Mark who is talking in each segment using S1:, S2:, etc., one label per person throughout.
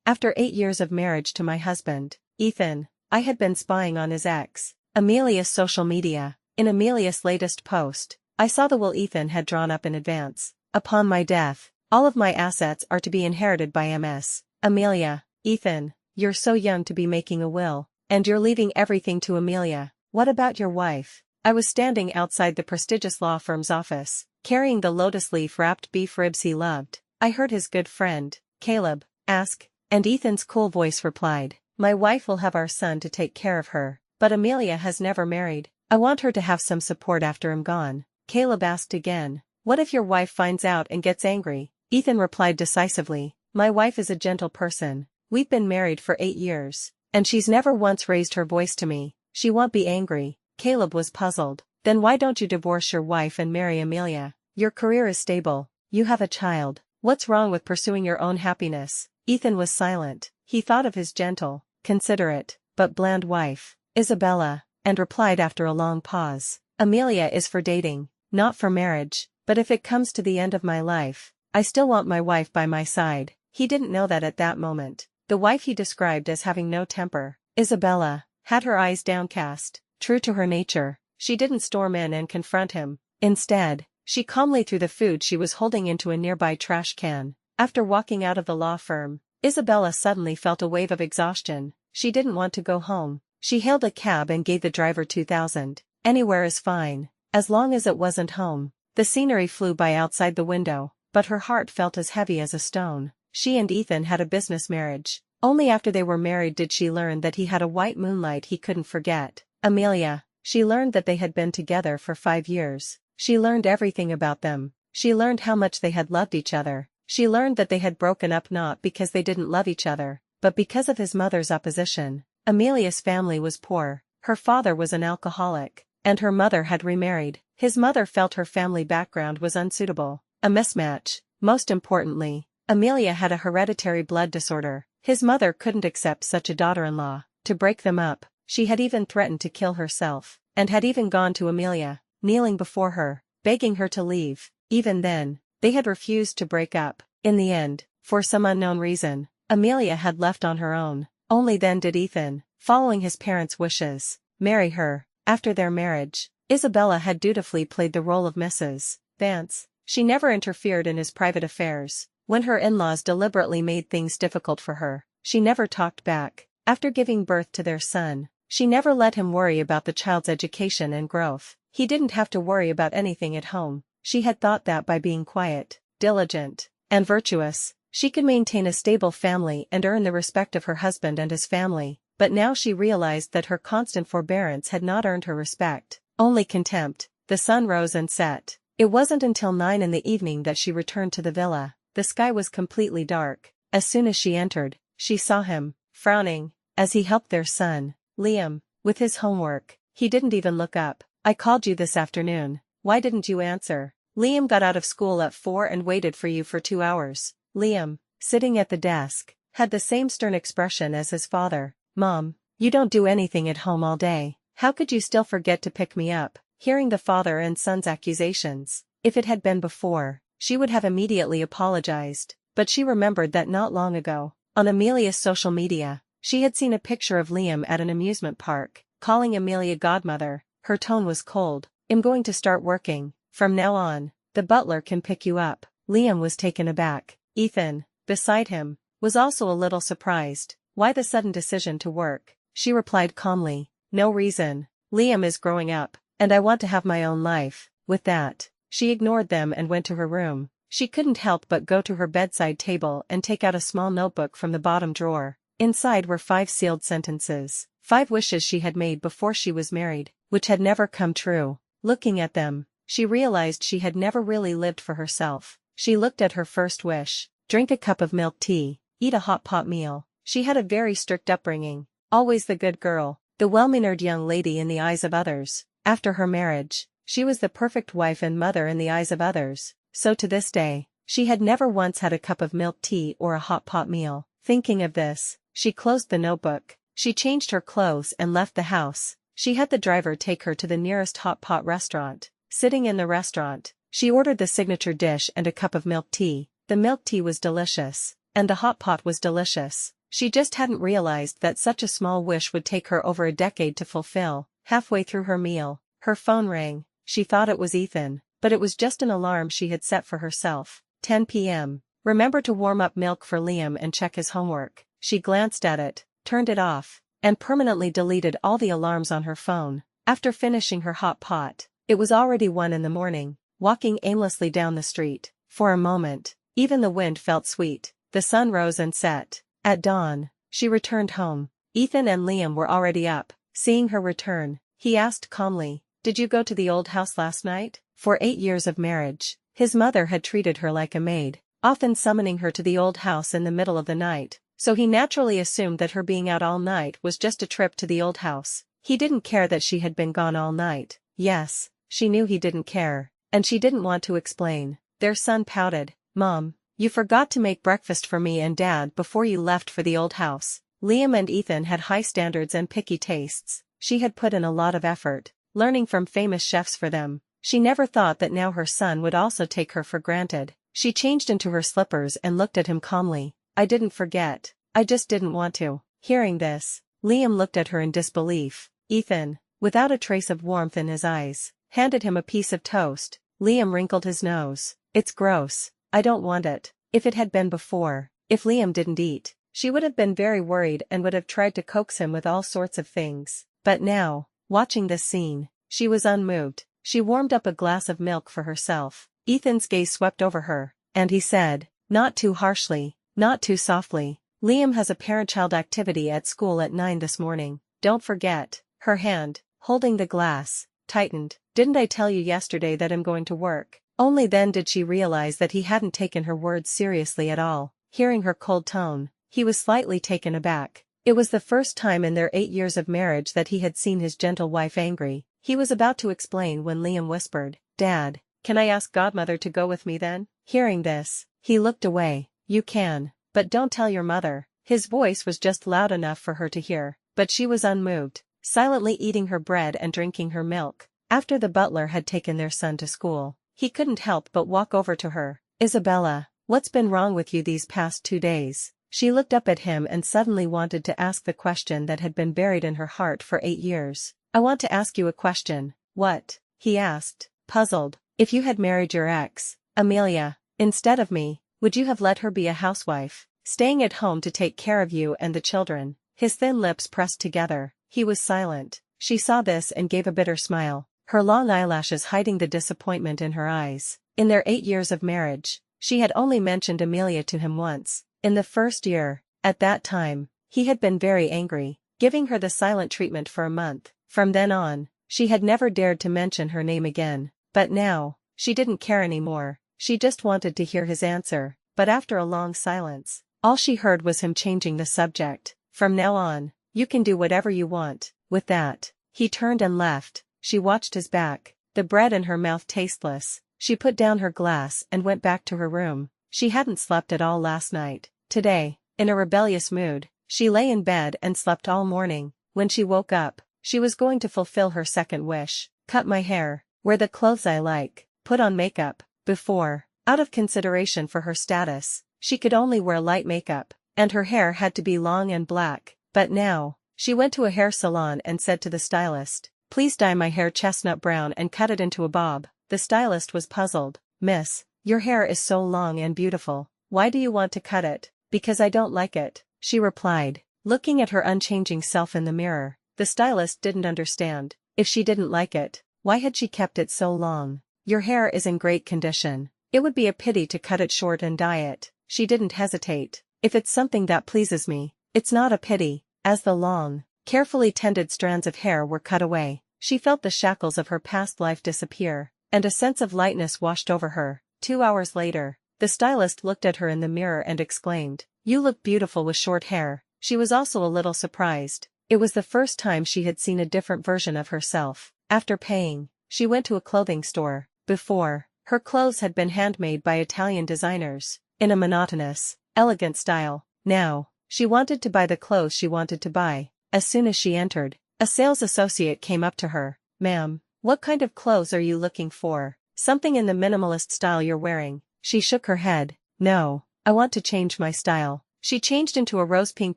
S1: After 8 years of marriage to my husband, Ethan, I had been spying on his ex, Amelia's social media. In Amelia's latest post, I saw the will Ethan had drawn up in advance. Upon my death, all of my assets are to be inherited by Ms. Amelia. Ethan, you're so young to be making a will, and you're leaving everything to Amelia. What about your wife? I was standing outside the prestigious law firm's office, carrying the lotus leaf-wrapped beef ribs he loved. I heard his good friend, Caleb, ask, and Ethan's cool voice replied, "My wife will have our son to take care of her, but Amelia has never married. I want her to have some support after I'm gone." Caleb asked again, "What if your wife finds out and gets angry?" Ethan replied decisively, "My wife is a gentle person. We've been married for 8 years, and she's never once raised her voice to me. She won't be angry." Caleb was puzzled. "Then why don't you divorce your wife and marry Amelia? Your career is stable, you have a child. What's wrong with pursuing your own happiness?" Ethan was silent. He thought of his gentle, considerate, but bland wife, Isabella, and replied after a long pause, "Amelia is for dating, not for marriage, but if it comes to the end of my life, I still want my wife by my side." He didn't know that at that moment, the wife he described as having no temper, Isabella, had her eyes downcast. True to her nature, she didn't storm in and confront him. Instead, she calmly threw the food she was holding into a nearby trash can. After walking out of the law firm, Isabella suddenly felt a wave of exhaustion. She didn't want to go home. She hailed a cab and gave the driver 2,000. Anywhere is fine, as long as it wasn't home. The scenery flew by outside the window, but her heart felt as heavy as a stone. She and Ethan had a business marriage. Only after they were married did she learn that he had a white moonlight he couldn't forget. Amelia. She learned that they had been together for 5 years. She learned everything about them. She learned how much they had loved each other. She learned that they had broken up not because they didn't love each other, but because of his mother's opposition. Amelia's family was poor. Her father was an alcoholic, and her mother had remarried. His mother felt her family background was unsuitable, a mismatch. Most importantly, Amelia had a hereditary blood disorder. His mother couldn't accept such a daughter-in-law. To break them up, she had even threatened to kill herself, and had even gone to Amelia, kneeling before her, begging her to leave. Even then, they had refused to break up. In the end, for some unknown reason, Amelia had left on her own. Only then did Ethan, following his parents' wishes, marry her. After their marriage, Isabella had dutifully played the role of Mrs. Vance. She never interfered in his private affairs. When her in-laws deliberately made things difficult for her, she never talked back. After giving birth to their son, she never let him worry about the child's education and growth. He didn't have to worry about anything at home. She had thought that by being quiet, diligent, and virtuous, she could maintain a stable family and earn the respect of her husband and his family. But now she realized that her constant forbearance had not earned her respect, only contempt. The sun rose and set. It wasn't until 9 in the evening that she returned to the villa. The sky was completely dark. As soon as she entered, she saw him, frowning, as he helped their son, Liam, with his homework. He didn't even look up. "I called you this afternoon. Why didn't you answer? Liam got out of school at 4 and waited for you for 2 hours. Liam, sitting at the desk, had the same stern expression as his father. "Mom, you don't do anything at home all day. How could you still forget to pick me up?" Hearing the father and son's accusations, if it had been before, she would have immediately apologized. But she remembered that not long ago, on Amelia's social media, she had seen a picture of Liam at an amusement park, calling Amelia godmother. Her tone was cold. "I'm going to start working. From now on, the butler can pick you up." Liam was taken aback. Ethan, beside him, was also a little surprised. Why the sudden decision to work? She replied calmly, "No reason. Liam is growing up, and I want to have my own life." With that, she ignored them and went to her room. She couldn't help but go to her bedside table and take out a small notebook from the bottom drawer. Inside were 5 sealed sentences, 5 wishes she had made before she was married, which had never come true. Looking at them, she realized she had never really lived for herself. She looked at her first wish: drink a cup of milk tea, eat a hot pot meal. She had a very strict upbringing, always the good girl, the well-mannered young lady in the eyes of others. After her marriage, she was the perfect wife and mother in the eyes of others. So to this day, she had never once had a cup of milk tea or a hot pot meal. Thinking of this, she closed the notebook. She changed her clothes and left the house. She had the driver take her to the nearest hot pot restaurant. Sitting in the restaurant, she ordered the signature dish and a cup of milk tea. The milk tea was delicious, and the hot pot was delicious. She just hadn't realized that such a small wish would take her over a decade to fulfill. Halfway through her meal, her phone rang. She thought it was Ethan, but it was just an alarm she had set for herself. 10 p.m. Remember to warm up milk for Liam and check his homework. She glanced at it, turned it off, and permanently deleted all the alarms on her phone. After finishing her hot pot, it was already 1 in the morning. Walking aimlessly down the street, for a moment, even the wind felt sweet. The sun rose and set. At dawn, she returned home. Ethan and Liam were already up. Seeing her return, he asked calmly, "Did you go to the old house last night?" For 8 years of marriage, his mother had treated her like a maid, often summoning her to the old house in the middle of the night, so he naturally assumed that her being out all night was just a trip to the old house. He didn't care that she had been gone all night. Yes, she knew he didn't care, and she didn't want to explain. Their son pouted, "Mom, you forgot to make breakfast for me and Dad before you left for the old house." Liam and Ethan had high standards and picky tastes. She had put in a lot of effort, learning from famous chefs for them. She never thought that now her son would also take her for granted. She changed into her slippers and looked at him calmly. "I didn't forget. I just didn't want to." Hearing this, Liam looked at her in disbelief. Ethan, without a trace of warmth in his eyes, handed him a piece of toast. Liam wrinkled his nose. "It's gross. I don't want it." If it had been before, if Liam didn't eat, she would have been very worried and would have tried to coax him with all sorts of things. But now, watching this scene, she was unmoved. She warmed up a glass of milk for herself. Ethan's gaze swept over her, and he said, not too harshly, not too softly, "Liam has a parent-child activity at school at 9 this morning. Don't forget." Her hand, holding the glass, tightened. "Didn't I tell you yesterday that I'm going to work?" Only then did she realize that he hadn't taken her words seriously at all. Hearing her cold tone, he was slightly taken aback. It was the first time in their 8 years of marriage that he had seen his gentle wife angry. He was about to explain when Liam whispered, "Dad, can I ask Godmother to go with me then?" Hearing this, he looked away. "You can, but don't tell your mother." His voice was just loud enough for her to hear, but she was unmoved, silently eating her bread and drinking her milk. After the butler had taken their son to school, he couldn't help but walk over to her. "Isabella, what's been wrong with you these past 2 days?" She looked up at him and suddenly wanted to ask the question that had been buried in her heart for 8 years. "I want to ask you a question." "What?" he asked, puzzled. "If you had married your ex, Amelia, instead of me, would you have let her be a housewife, staying at home to take care of you and the children?" His thin lips pressed together. He was silent. She saw this and gave a bitter smile, her long eyelashes hiding the disappointment in her eyes. In their 8 years of marriage, she had only mentioned Amelia to him once. In the first year, at that time, he had been very angry, giving her the silent treatment for a month. From then on, she had never dared to mention her name again. But now, she didn't care anymore. She just wanted to hear his answer. But after a long silence, all she heard was him changing the subject. "From now on, you can do whatever you want." With that, he turned and left. She watched his back, the bread in her mouth tasteless. She put down her glass and went back to her room. She hadn't slept at all last night. Today, in a rebellious mood, she lay in bed and slept all morning. When she woke up, she was going to fulfill her second wish. "Cut my hair, wear the clothes I like, put on makeup." Before, out of consideration for her status, she could only wear light makeup, and her hair had to be long and black. But now, she went to a hair salon and said to the stylist, "Please dye my hair chestnut brown and cut it into a bob." The stylist was puzzled. "Miss, your hair is so long and beautiful. Why do you want to cut it?" "Because I don't like it," she replied, looking at her unchanging self in the mirror. The stylist didn't understand. If she didn't like it, why had she kept it so long? "Your hair is in great condition. It would be a pity to cut it short and dye it." She didn't hesitate. "If it's something that pleases me, it's not a pity." As the long, carefully tended strands of hair were cut away, she felt the shackles of her past life disappear, and a sense of lightness washed over her. 2 hours later, the stylist looked at her in the mirror and exclaimed, "You look beautiful with short hair." She was also a little surprised. It was the first time she had seen a different version of herself. After paying, she went to a clothing store. Before, her clothes had been handmade by Italian designers, in a monotonous, elegant style. Now, she wanted to buy the clothes she wanted to buy. As soon as she entered, a sales associate came up to her. "Ma'am, what kind of clothes are you looking for? Something in the minimalist style you're wearing?" She shook her head. "No, I want to change my style." She changed into a rose-pink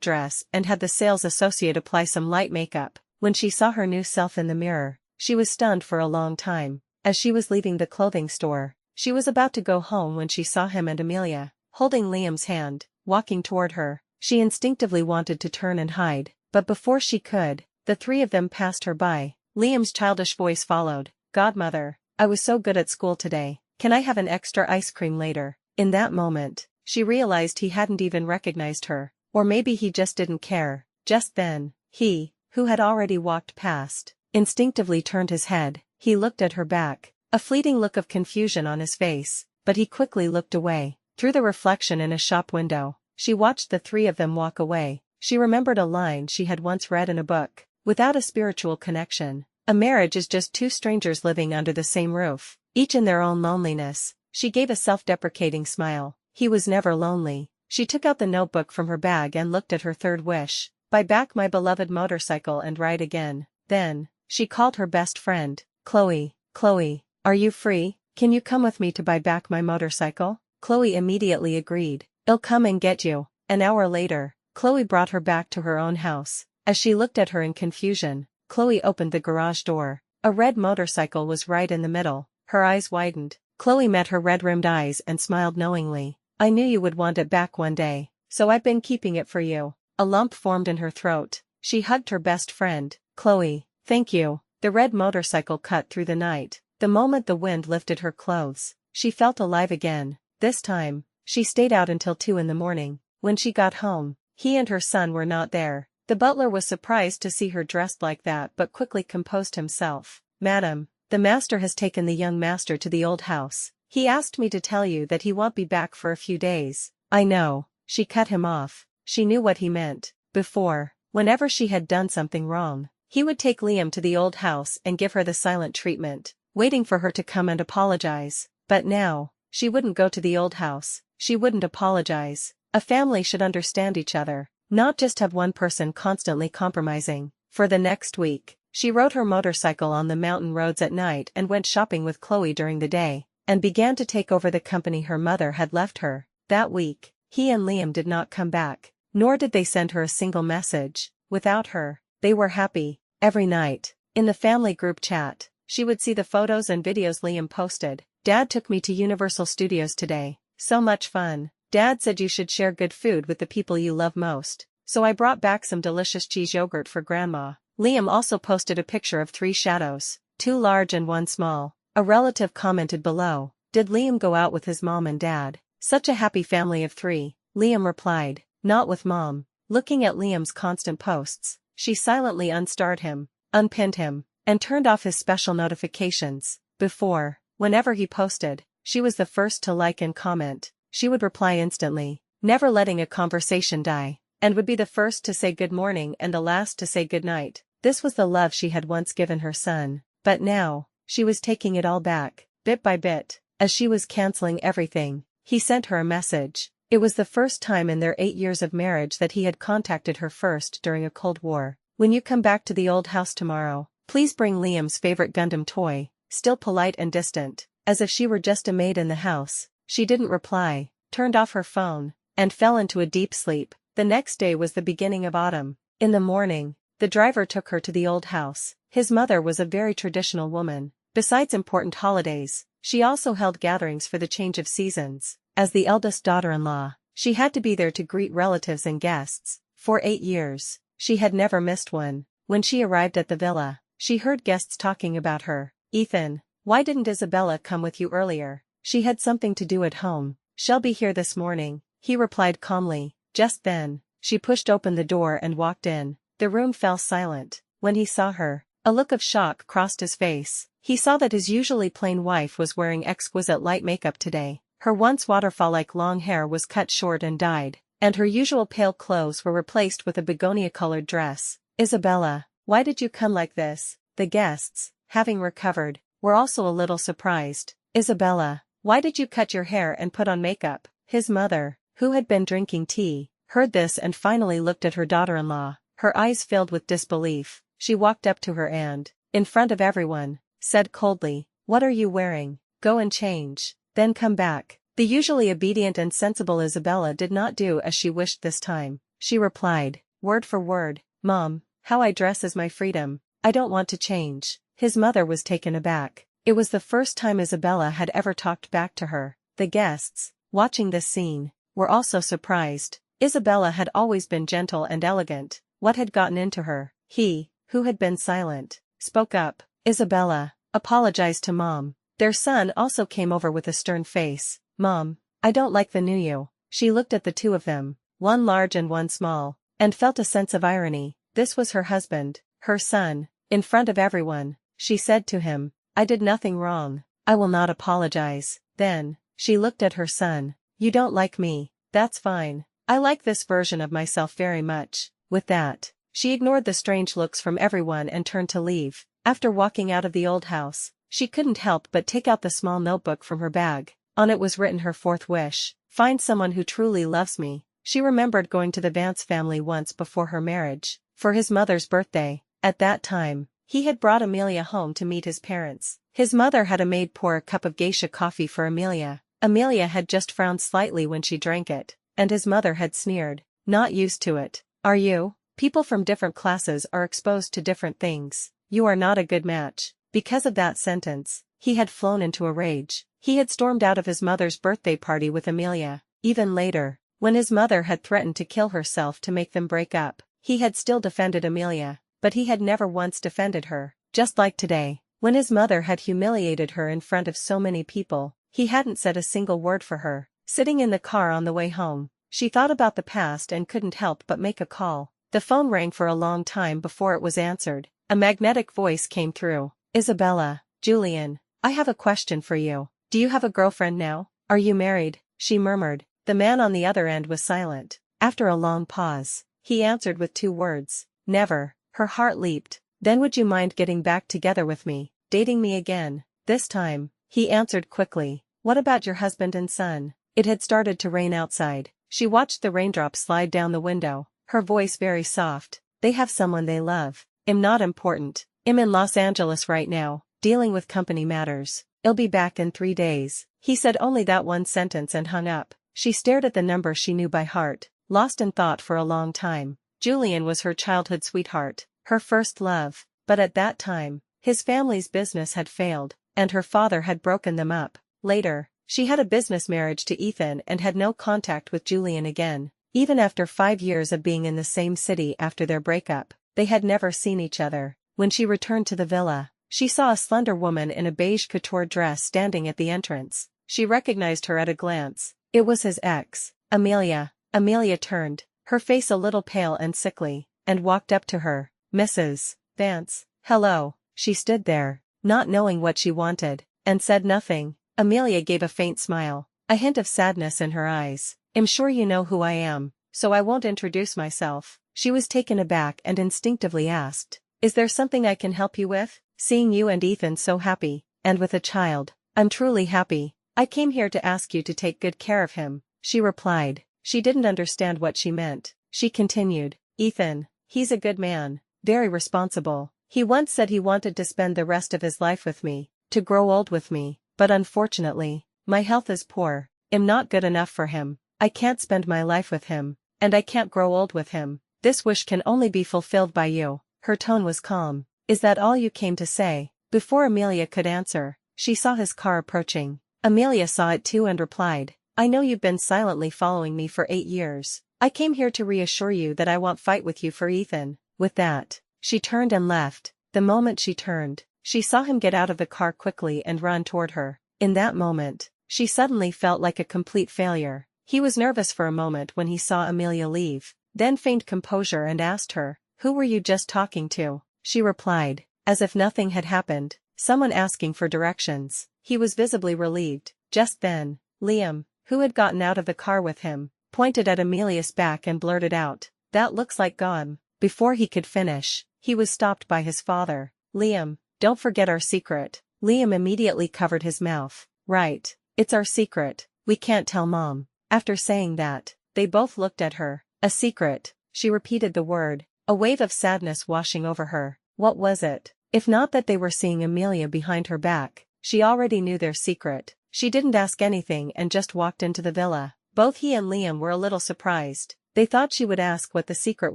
S1: dress and had the sales associate apply some light makeup. When she saw her new self in the mirror, she was stunned for a long time. As she was leaving the clothing store, she was about to go home when she saw him and Amelia, holding Liam's hand, walking toward her. She instinctively wanted to turn and hide, but before she could, the three of them passed her by. Liam's childish voice followed, "Godmother, I was so good at school today. Can I have an extra ice cream later?" In that moment, she realized he hadn't even recognized her, or maybe he just didn't care. Just then, he, who had already walked past, instinctively turned his head. He looked at her back, a fleeting look of confusion on his face, but he quickly looked away. Through the reflection in a shop window, she watched the three of them walk away. She remembered a line she had once read in a book, "Without a spiritual connection, a marriage is just two strangers living under the same roof, each in their own loneliness." She gave a self-deprecating smile. He was never lonely. She took out the notebook from her bag and looked at her third wish, "Buy back my beloved motorcycle and ride again." Then, she called her best friend, "Chloe, Chloe, are you free? Can you come with me to buy back my motorcycle?" Chloe immediately agreed. "I'll come and get you." An hour later, Chloe brought her back to her own house. As she looked at her in confusion, Chloe opened the garage door. A red motorcycle was right in the middle. Her eyes widened. Chloe met her red-rimmed eyes and smiled knowingly. "I knew you would want it back one day, so I've been keeping it for you." A lump formed in her throat. She hugged her best friend. "Chloe, thank you." The red motorcycle cut through the night. The moment the wind lifted her clothes, she felt alive again. This time, she stayed out until 2 in the morning. When she got home, he and her son were not there. The butler was surprised to see her dressed like that but quickly composed himself. "Madam, the master has taken the young master to the old house. He asked me to tell you that he won't be back for a few days." "I know." She cut him off. She knew what he meant. Before, whenever she had done something wrong, he would take Liam to the old house and give her the silent treatment, waiting for her to come and apologize. But now, she wouldn't go to the old house. She wouldn't apologize. A family should understand each other, not just have one person constantly compromising. For the next week, she rode her motorcycle on the mountain roads at night and went shopping with Chloe during the day, and began to take over the company her mother had left her. That week, he and Liam did not come back, nor did they send her a single message. Without her, they were happy. Every night, in the family group chat, she would see the photos and videos Liam posted. "Dad took me to Universal Studios today. So much fun. Dad said you should share good food with the people you love most, so I brought back some delicious cheese yogurt for Grandma." Liam also posted a picture of 3 shadows, 2 large and 1 small. A relative commented below, "Did Liam go out with his mom and dad? Such a happy family of 3. Liam replied, "Not with Mom." Looking at Liam's constant posts, she silently unstarred him, unpinned him, and turned off his special notifications. Before, whenever he posted, she was the first to like and comment. She would reply instantly, never letting a conversation die, and would be the first to say good morning and the last to say good night. This was the love she had once given her son, but now, she was taking it all back, bit by bit. As she was canceling everything, he sent her a message. It was the first time in their 8 years of marriage that he had contacted her first during a Cold War. "When you come back to the old house tomorrow, please bring Liam's favorite Gundam toy." Still polite and distant, as if she were just a maid in the house, she didn't reply, turned off her phone, and fell into a deep sleep. The next day was the beginning of autumn. In the morning, the driver took her to the old house. His mother was a very traditional woman. Besides important holidays, she also held gatherings for the change of seasons. As the eldest daughter-in-law, she had to be there to greet relatives and guests. For 8 years, she had never missed one. When she arrived at the villa, she heard guests talking about her. "Ethan, why didn't Isabella come with you earlier?" "She had something to do at home. She'll be here this morning," he replied calmly. Just then, she pushed open the door and walked in. The room fell silent. When he saw her, a look of shock crossed his face. He saw that his usually plain wife was wearing exquisite light makeup today. Her once waterfall-like long hair was cut short and dyed, and her usual pale clothes were replaced with a begonia-colored dress. "Isabella, why did you come like this?" The guests, having recovered, were also a little surprised. "Isabella, why did you cut your hair and put on makeup?" His mother, who had been drinking tea, heard this and finally looked at her daughter-in-law. Her eyes filled with disbelief. She walked up to her and, in front of everyone, said coldly, "What are you wearing? Go and change, then come back." The usually obedient and sensible Isabella did not do as she wished this time. She replied, word for word, Mom, how I dress is my freedom. I don't want to change. His mother was taken aback. It was the first time Isabella had ever talked back to her. The guests, watching this scene, were also surprised. Isabella had always been gentle and elegant. What had gotten into her? He, who had been silent, spoke up. Isabella, apologize to Mom. Their son also came over with a stern face. Mom, I don't like the new you. She looked at the two of them, one large and one small, and felt a sense of irony. This was her husband, her son. In front of everyone, she said to him, I did nothing wrong. I will not apologize. Then, she looked at her son. You don't like me. That's fine. I like this version of myself very much. With that, she ignored the strange looks from everyone and turned to leave. After walking out of the old house, she couldn't help but take out the small notebook from her bag. On it was written her fourth wish: find someone who truly loves me. She remembered going to the Vance family once before her marriage, for his mother's birthday. At that time, he had brought Amelia home to meet his parents. His mother had a maid pour a cup of geisha coffee for Amelia. Amelia had just frowned slightly when she drank it, and his mother had sneered, not used to it. Are you? People from different classes are exposed to different things. You are not a good match. Because of that sentence, he had flown into a rage. He had stormed out of his mother's birthday party with Amelia. Even later, when his mother had threatened to kill herself to make them break up, he had still defended Amelia, but he had never once defended her. Just like today, when his mother had humiliated her in front of so many people, he hadn't said a single word for her. Sitting in the car on the way home, she thought about the past and couldn't help but make a call. The phone rang for a long time before it was answered. A magnetic voice came through. Isabella, Julian, I have a question for you. Do you have a girlfriend now? Are you married? She murmured. The man on the other end was silent. After a long pause, he answered with 2 words. Never. Her heart leaped. Then would you mind getting back together with me, dating me again? This time, he answered quickly. What about your husband and son? It had started to rain outside. She watched the raindrops slide down the window, her voice very soft. They have someone they love. I'm not important. I'm in Los Angeles right now, dealing with company matters. I'll be back in 3 days. He said only that one sentence and hung up. She stared at the number she knew by heart, lost in thought for a long time. Julian was her childhood sweetheart, her first love, but at that time, his family's business had failed, and her father had broken them up. Later, she had a business marriage to Ethan and had no contact with Julian again. Even after 5 years of being in the same city after their breakup, they had never seen each other. When she returned to the villa, she saw a slender woman in a beige couture dress standing at the entrance. She recognized her at a glance. It was his ex, Amelia. Amelia turned, her face a little pale and sickly, and walked up to her. Mrs. Vance, hello. She stood there, not knowing what she wanted, and said nothing. Amelia gave a faint smile, a hint of sadness in her eyes. I'm sure you know who I am, so I won't introduce myself. She was taken aback and instinctively asked, is there something I can help you with? Seeing you and Ethan so happy, and with a child, I'm truly happy. I came here to ask you to take good care of him, she replied. She didn't understand what she meant. She continued, Ethan, he's a good man, very responsible. He once said he wanted to spend the rest of his life with me, to grow old with me, but unfortunately, my health is poor. I'm not good enough for him. I can't spend my life with him, and I can't grow old with him. This wish can only be fulfilled by you. Her tone was calm. Is that all you came to say? Before Amelia could answer, she saw his car approaching. Amelia saw it too and replied, I know you've been silently following me for 8 years. I came here to reassure you that I won't fight with you for Ethan. With that, she turned and left. The moment she turned, she saw him get out of the car quickly and run toward her. In that moment, she suddenly felt like a complete failure. He was nervous for a moment when he saw Amelia leave, then feigned composure and asked her, who were you just talking to? She replied, as if nothing had happened, someone asking for directions. He was visibly relieved. Just then, Liam, who had gotten out of the car with him, pointed at Amelia's back and blurted out, that looks like gone. Before he could finish, he was stopped by his father. Liam, don't forget our secret. Liam immediately covered his mouth. Right, it's our secret. We can't tell Mom. After saying that, they both looked at her. A secret, she repeated the word, a wave of sadness washing over her. What was it? If not that they were seeing Amelia behind her back, she already knew their secret. She didn't ask anything and just walked into the villa. Both he and Liam were a little surprised. They thought she would ask what the secret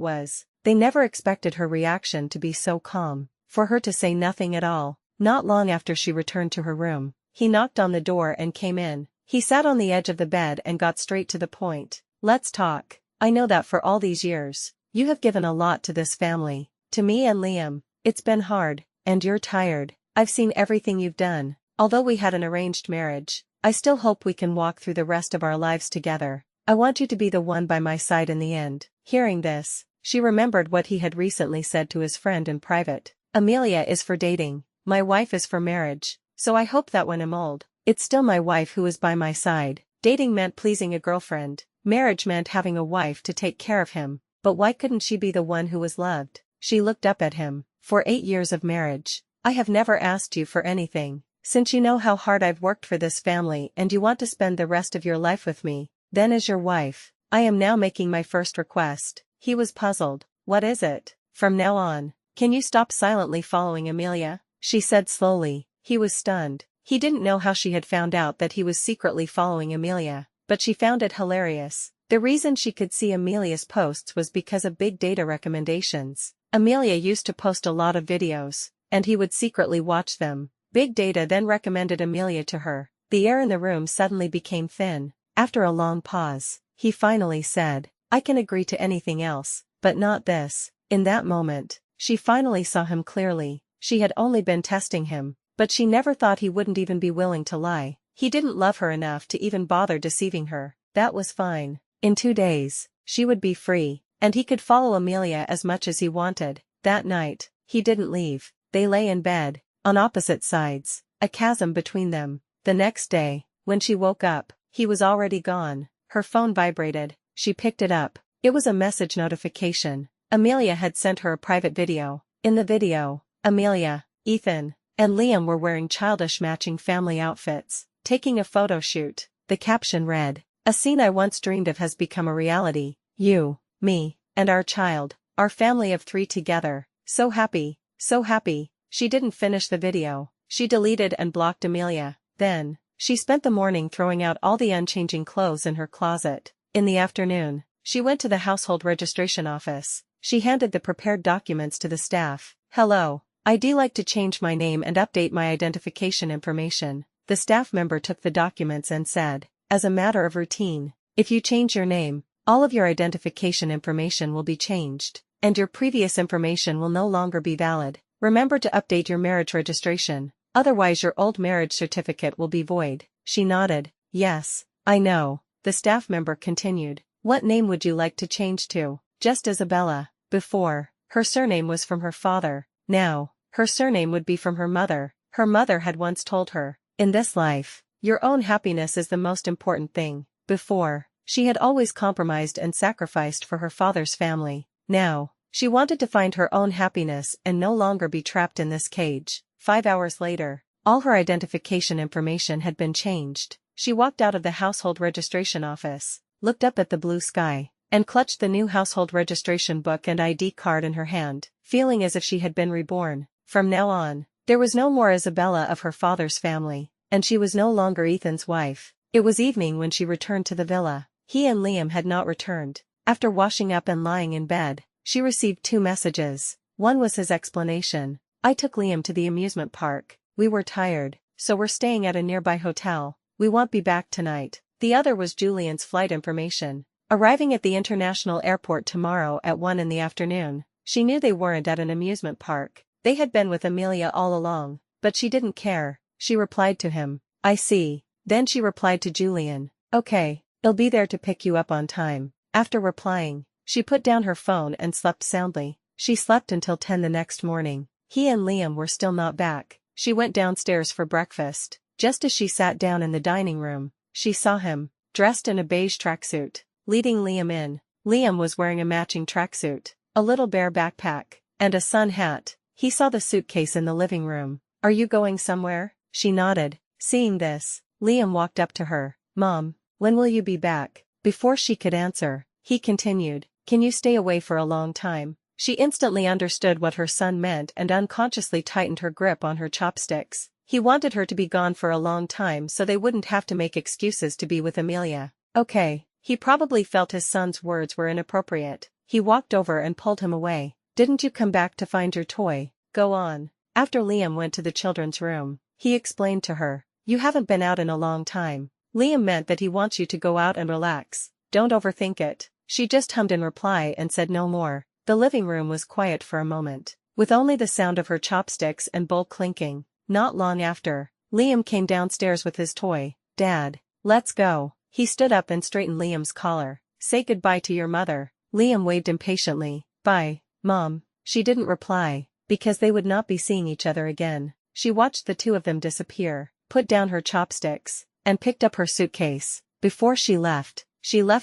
S1: was. They never expected her reaction to be so calm, for her to say nothing at all. Not long after she returned to her room, he knocked on the door and came in. He sat on the edge of the bed and got straight to the point. Let's talk. I know that for all these years, you have given a lot to this family, to me and Liam. It's been hard, and you're tired. I've seen everything you've done. Although we had an arranged marriage, I still hope we can walk through the rest of our lives together. I want you to be the one by my side in the end. Hearing this, she remembered what he had recently said to his friend in private. Amelia is for dating, my wife is for marriage, so I hope that when I'm old, it's still my wife who is by my side. Dating meant pleasing a girlfriend, marriage meant having a wife to take care of him, but why couldn't she be the one who was loved? She looked up at him. For 8 years of marriage, I have never asked you for anything. Since you know how hard I've worked for this family and you want to spend the rest of your life with me, then as your wife, I am now making my first request. He was puzzled. What is it? From now on, can you stop silently following Amelia? She said slowly. He was stunned. He didn't know how she had found out that he was secretly following Amelia, but she found it hilarious. The reason she could see Amelia's posts was because of big data recommendations. Amelia used to post a lot of videos, and he would secretly watch them. Big data then recommended Amelia to her. The air in the room suddenly became thin. After a long pause, he finally said, I can agree to anything else, but not this. In that moment, she finally saw him clearly. She had only been testing him, but she never thought he wouldn't even be willing to lie. He didn't love her enough to even bother deceiving her. That was fine. In 2 days, she would be free, and he could follow Amelia as much as he wanted. That night, he didn't leave. They lay in bed, on opposite sides, a chasm between them. The next day, when she woke up, he was already gone. Her phone vibrated. She picked it up. It was a message notification. Amelia had sent her a private video. In the video, Amelia, Ethan, and Liam were wearing childish matching family outfits, taking a photo shoot. The caption read, a scene I once dreamed of has become a reality. You, me, and our child, our family of 3 together. So happy, so happy. She didn't finish the video. She deleted and blocked Amelia. Then, she spent the morning throwing out all the unchanging clothes in her closet. In the afternoon, she went to the household registration office. She handed the prepared documents to the staff. Hello, I'd like to change my name and update my identification information. The staff member took the documents and said, as a matter of routine, if you change your name, all of your identification information will be changed, and your previous information will no longer be valid. Remember to update your marriage registration, otherwise your old marriage certificate will be void. She nodded. Yes, I know. The staff member continued. What name would you like to change to? Just Isabella. Before, her surname was from her father. Now, her surname would be from her mother. Her mother had once told her, in this life, your own happiness is the most important thing. Before, she had always compromised and sacrificed for her father's family. Now, she wanted to find her own happiness and no longer be trapped in this cage. 5 hours later, all her identification information had been changed. She walked out of the household registration office, looked up at the blue sky, and clutched the new household registration book and ID card in her hand, feeling as if she had been reborn. From now on, there was no more Isabella of her father's family, and she was no longer Ethan's wife. It was evening when she returned to the villa. He and Liam had not returned. After washing up and lying in bed, she received 2 messages. One was his explanation. I took Liam to the amusement park. We were tired, so we're staying at a nearby hotel. We won't be back tonight. The other was Julian's flight information. Arriving at the international airport tomorrow at 1 in the afternoon. She knew they weren't at an amusement park. They had been with Amelia all along, but she didn't care. She replied to him. I see. Then she replied to Julian. Okay, I'll be there to pick you up on time. After replying, she put down her phone and slept soundly. She slept until 10 the next morning. He and Liam were still not back. She went downstairs for breakfast. Just as she sat down in the dining room, she saw him, dressed in a beige tracksuit, leading Liam in. Liam was wearing a matching tracksuit, a little bear backpack, and a sun hat. He saw the suitcase in the living room. Are you going somewhere? She nodded. Seeing this, Liam walked up to her. Mom, when will you be back? Before she could answer, he continued. Can you stay away for a long time? She instantly understood what her son meant and unconsciously tightened her grip on her chopsticks. He wanted her to be gone for a long time so they wouldn't have to make excuses to be with Amelia. Okay. He probably felt his son's words were inappropriate. He walked over and pulled him away. Didn't you come back to find your toy? Go on. After Liam went to the children's room, he explained to her, you haven't been out in a long time. Liam meant that he wants you to go out and relax. Don't overthink it. She just hummed in reply and said no more. The living room was quiet for a moment, with only the sound of her chopsticks and bowl clinking. Not long after, Liam came downstairs with his toy. Dad, let's go. He stood up and straightened Liam's collar. Say goodbye to your mother. Liam waved impatiently. Bye, Mom. She didn't reply, because they would not be seeing each other again. She watched the two of them disappear, put down her chopsticks, and picked up her suitcase. Before she left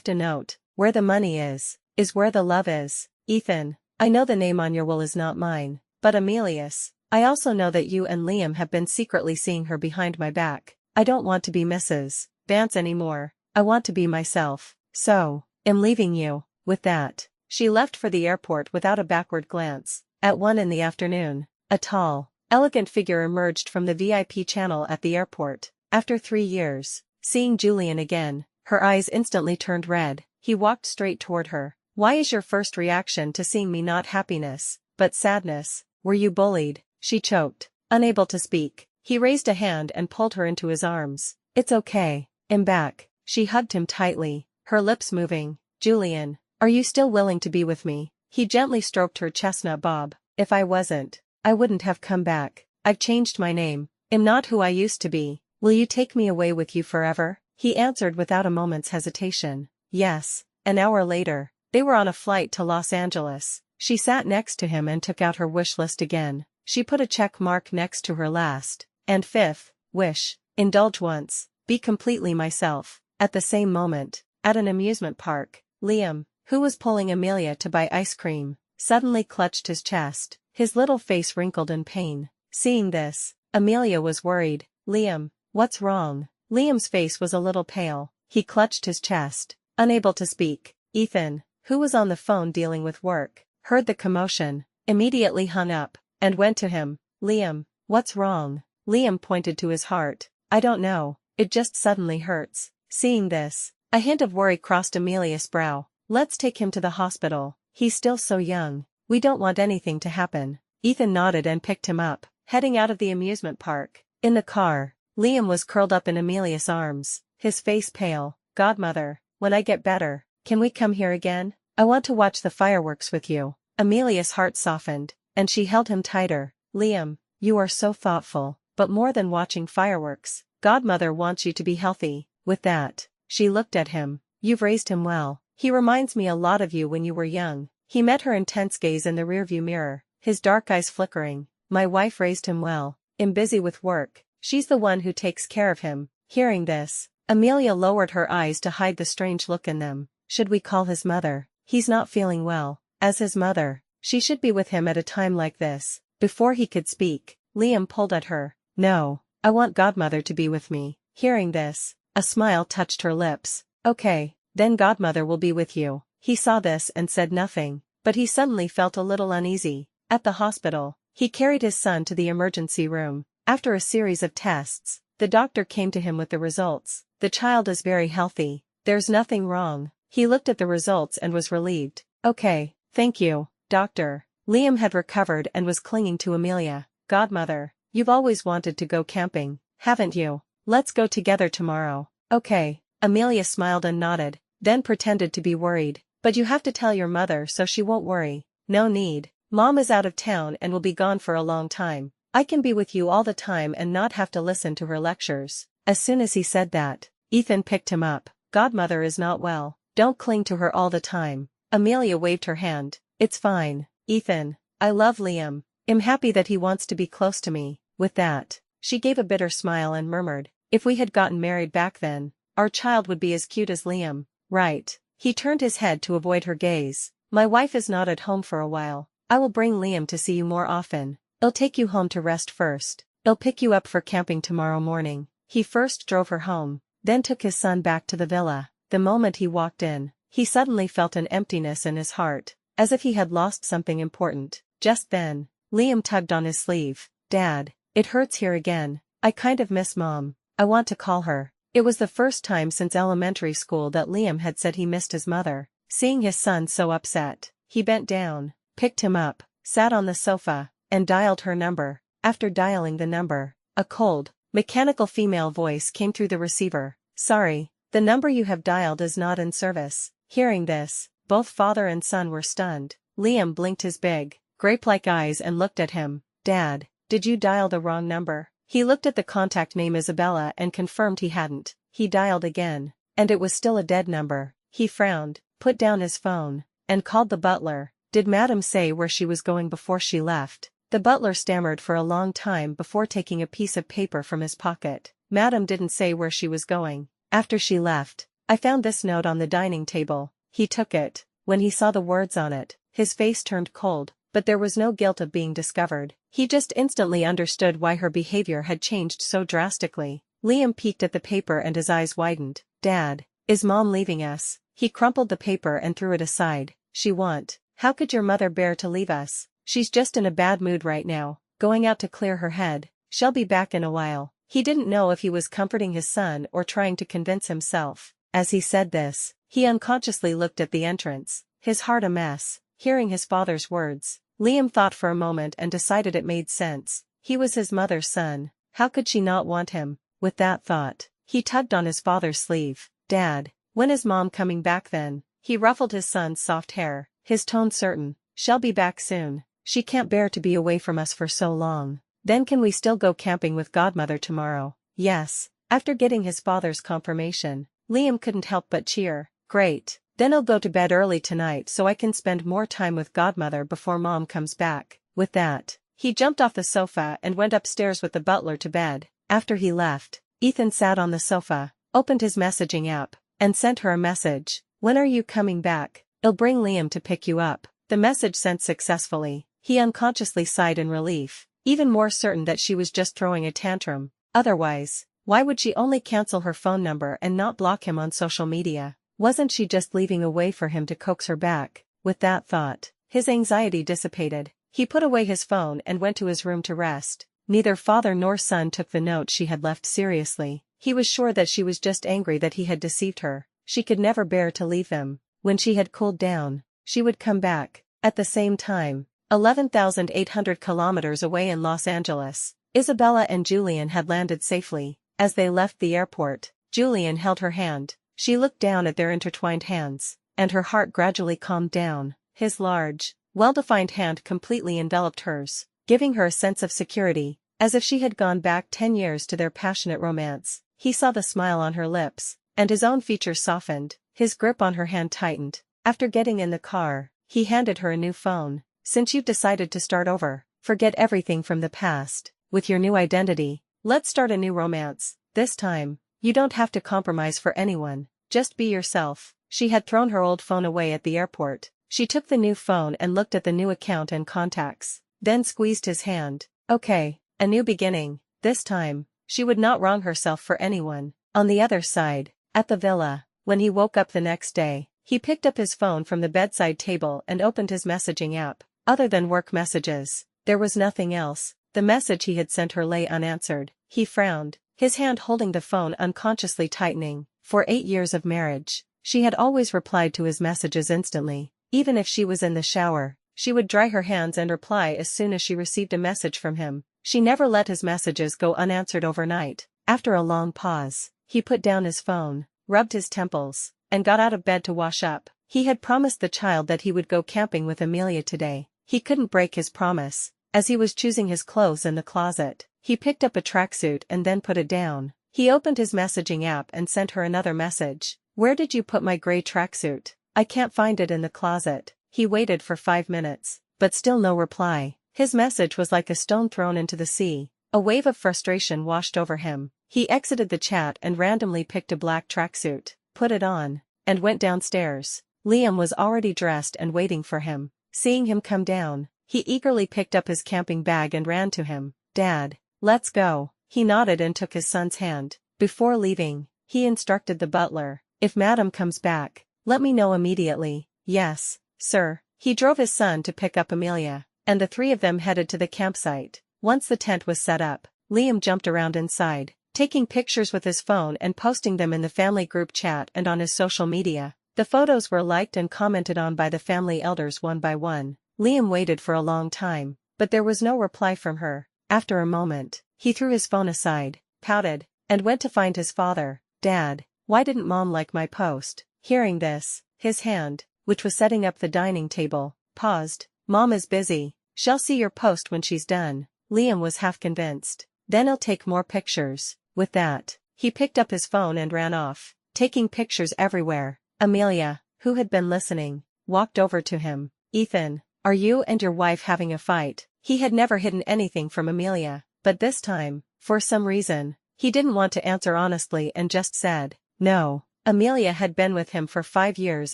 S1: a note. Where the money is where the love is. Ethan, I know the name on your will is not mine, but Amelia's. I also know that you and Liam have been secretly seeing her behind my back. I don't want to be Mrs. Vance anymore. I want to be myself. So, am leaving you. With that, she left for the airport without a backward glance. At 1 in the afternoon, a tall, elegant figure emerged from the VIP channel at the airport. After 3 years, seeing Julian again, her eyes instantly turned red. He walked straight toward her. Why is your first reaction to seeing me not happiness, but sadness? Were you bullied? She choked, unable to speak. He raised a hand and pulled her into his arms. It's okay. I'm back. She hugged him tightly, her lips moving. Julian, are you still willing to be with me? He gently stroked her chestnut bob. If I wasn't, I wouldn't have come back. I've changed my name. I'm not who I used to be. Will you take me away with you forever? He answered without a moment's hesitation. Yes. An hour later, they were on a flight to Los Angeles. She sat next to him and took out her wish list again. She put a check mark next to her last and fifth wish. Indulge once. Be completely myself. At the same moment, at an amusement park, Liam, who was pulling Amelia to buy ice cream, suddenly clutched his chest. His little face wrinkled in pain. Seeing this, Amelia was worried. Liam, what's wrong? Liam's face was a little pale. He clutched his chest, unable to speak. Ethan, who was on the phone dealing with work, heard the commotion, immediately hung up, and went to him. Liam, what's wrong? Liam pointed to his heart. I don't know, it just suddenly hurts. Seeing this, a hint of worry crossed Amelia's brow. Let's take him to the hospital. He's still so young. We don't want anything to happen. Ethan nodded and picked him up, heading out of the amusement park. In the car, Liam was curled up in Amelia's arms, his face pale. Godmother, when I get better, can we come here again? I want to watch the fireworks with you. Amelia's heart softened, and she held him tighter. Liam, you are so thoughtful, but more than watching fireworks, Godmother wants you to be healthy. With that, she looked at him. You've raised him well. He reminds me a lot of you when you were young. He met her intense gaze in the rearview mirror, his dark eyes flickering. My wife raised him well. I'm busy with work. She's the one who takes care of him. Hearing this, Amelia lowered her eyes to hide the strange look in them. Should we call his mother? He's not feeling well. As his mother, she should be with him at a time like this. Before he could speak, Liam pulled at her. No, I want Godmother to be with me. Hearing this, a smile touched her lips. Okay, then Godmother will be with you. He saw this and said nothing, but he suddenly felt a little uneasy. At the hospital, he carried his son to the emergency room. After a series of tests, the doctor came to him with the results. The child is very healthy. There's nothing wrong. He looked at the results and was relieved. Okay, thank you, doctor. Liam had recovered and was clinging to Amelia. Godmother, you've always wanted to go camping, haven't you? Let's go together tomorrow. Okay. Amelia smiled and nodded, then pretended to be worried. But you have to tell your mother so she won't worry. No need. Mom is out of town and will be gone for a long time. I can be with you all the time and not have to listen to her lectures. As soon as he said that, Ethan picked him up. Godmother is not well. Don't cling to her all the time. Amelia waved her hand. It's fine, Ethan. I love Liam. I'm happy that he wants to be close to me. With that, she gave a bitter smile and murmured, if we had gotten married back then, our child would be as cute as Liam. Right. He turned his head to avoid her gaze. My wife is not at home for a while. I will bring Liam to see you more often. I'll take you home to rest first. I'll pick you up for camping tomorrow morning. He first drove her home, then took his son back to the villa. The moment he walked in, he suddenly felt an emptiness in his heart, as if he had lost something important. Just then, Liam tugged on his sleeve. Dad, it hurts here again. I kind of miss Mom. I want to call her. It was the first time since elementary school that Liam had said he missed his mother. Seeing his son so upset, he bent down, picked him up, sat on the sofa, and dialed her number. After dialing the number, a cold, mechanical female voice came through the receiver. "Sorry, the number you have dialed is not in service." Hearing this, both father and son were stunned. Liam blinked his big, grape-like eyes and looked at him. "Dad, did you dial the wrong number?" He looked at the contact name Isabella and confirmed he hadn't. He dialed again, and it was still a dead number. He frowned, put down his phone, and called the butler. "Did Madam say where she was going before she left?" The butler stammered for a long time before taking a piece of paper from his pocket. "Madam didn't say where she was going. After she left, I found this note on the dining table." He took it. When he saw the words on it, his face turned cold, but there was no guilt of being discovered. He just instantly understood why her behavior had changed so drastically. Liam peeked at the paper and his eyes widened. "Dad, is Mom leaving us?" He crumpled the paper and threw it aside. "She won't. How could your mother bear to leave us? She's just in a bad mood right now, going out to clear her head. She'll be back in a while." He didn't know if he was comforting his son or trying to convince himself. As he said this, he unconsciously looked at the entrance, his heart a mess. Hearing his father's words, Liam thought for a moment and decided it made sense. He was his mother's son. How could she not want him? With that thought, he tugged on his father's sleeve. "Dad, when is Mom coming back then?" He ruffled his son's soft hair, his tone certain. "She'll be back soon. She can't bear to be away from us for so long." "Then can we still go camping with Godmother tomorrow?" "Yes." After getting his father's confirmation, Liam couldn't help but cheer. "Great. Then I'll go to bed early tonight so I can spend more time with Godmother before Mom comes back." With that, he jumped off the sofa and went upstairs with the butler to bed. After he left, Ethan sat on the sofa, opened his messaging app, and sent her a message. "When are you coming back? I'll bring Liam to pick you up." The message sent successfully, he unconsciously sighed in relief, even more certain that she was just throwing a tantrum. Otherwise, why would she only cancel her phone number and not block him on social media? Wasn't she just leaving a way for him to coax her back? With that thought, his anxiety dissipated. He put away his phone and went to his room to rest. Neither father nor son took the note she had left seriously. He was sure that she was just angry that he had deceived her. She could never bear to leave them. When she had cooled down, she would come back. At the same time, 11,800 kilometers away in Los Angeles, Isabella and Julian had landed safely. As they left the airport, Julian held her hand. She looked down at their intertwined hands, and her heart gradually calmed down. His large, well-defined hand completely enveloped hers, giving her a sense of security, as if she had gone back 10 years to their passionate romance. He saw the smile on her lips, and his own features softened. His grip on her hand tightened. After getting in the car, he handed her a new phone. "Since you've decided to start over, forget everything from the past, with your new identity, let's start a new romance. This time, you don't have to compromise for anyone, just be yourself." She had thrown her old phone away at the airport. She took the new phone and looked at the new account and contacts, then squeezed his hand. Okay, a new beginning. This time, she would not wrong herself for anyone. On the other side, at the villa, when he woke up the next day, he picked up his phone from the bedside table and opened his messaging app. Other than work messages, there was nothing else. The message he had sent her lay unanswered. He frowned, his hand holding the phone unconsciously tightening. For 8 years of marriage, she had always replied to his messages instantly. Even if she was in the shower, she would dry her hands and reply as soon as she received a message from him. She never let his messages go unanswered overnight. After a long pause, he put down his phone, rubbed his temples, and got out of bed to wash up. He had promised the child that he would go camping with Amelia today. He couldn't break his promise. As he was choosing his clothes in the closet, he picked up a tracksuit and then put it down. He opened his messaging app and sent her another message. "Where did you put my gray tracksuit? I can't find it in the closet." He waited for 5 minutes, but still no reply. His message was like a stone thrown into the sea. A wave of frustration washed over him. He exited the chat and randomly picked a black tracksuit, put it on, and went downstairs. Liam was already dressed and waiting for him. Seeing him come down, he eagerly picked up his camping bag and ran to him. "Dad, let's go." He nodded and took his son's hand. Before leaving, he instructed the butler, "If Madam comes back, let me know immediately." "Yes, sir." He drove his son to pick up Amelia, and the three of them headed to the campsite. Once the tent was set up, Liam jumped around inside, taking pictures with his phone and posting them in the family group chat and on his social media. The photos were liked and commented on by the family elders one by one. Liam waited for a long time, but there was no reply from her. After a moment, he threw his phone aside, pouted, and went to find his father. "Dad, why didn't Mom like my post?" Hearing this, his hand, which was setting up the dining table, paused. "Mom is busy. She'll see your post when she's done." Liam was half convinced. "Then I'll take more pictures." With that, he picked up his phone and ran off, taking pictures everywhere. Amelia, who had been listening, walked over to him. "Ethan, are you and your wife having a fight?" He had never hidden anything from Amelia, but this time, for some reason, he didn't want to answer honestly and just said, "No." Amelia had been with him for 5 years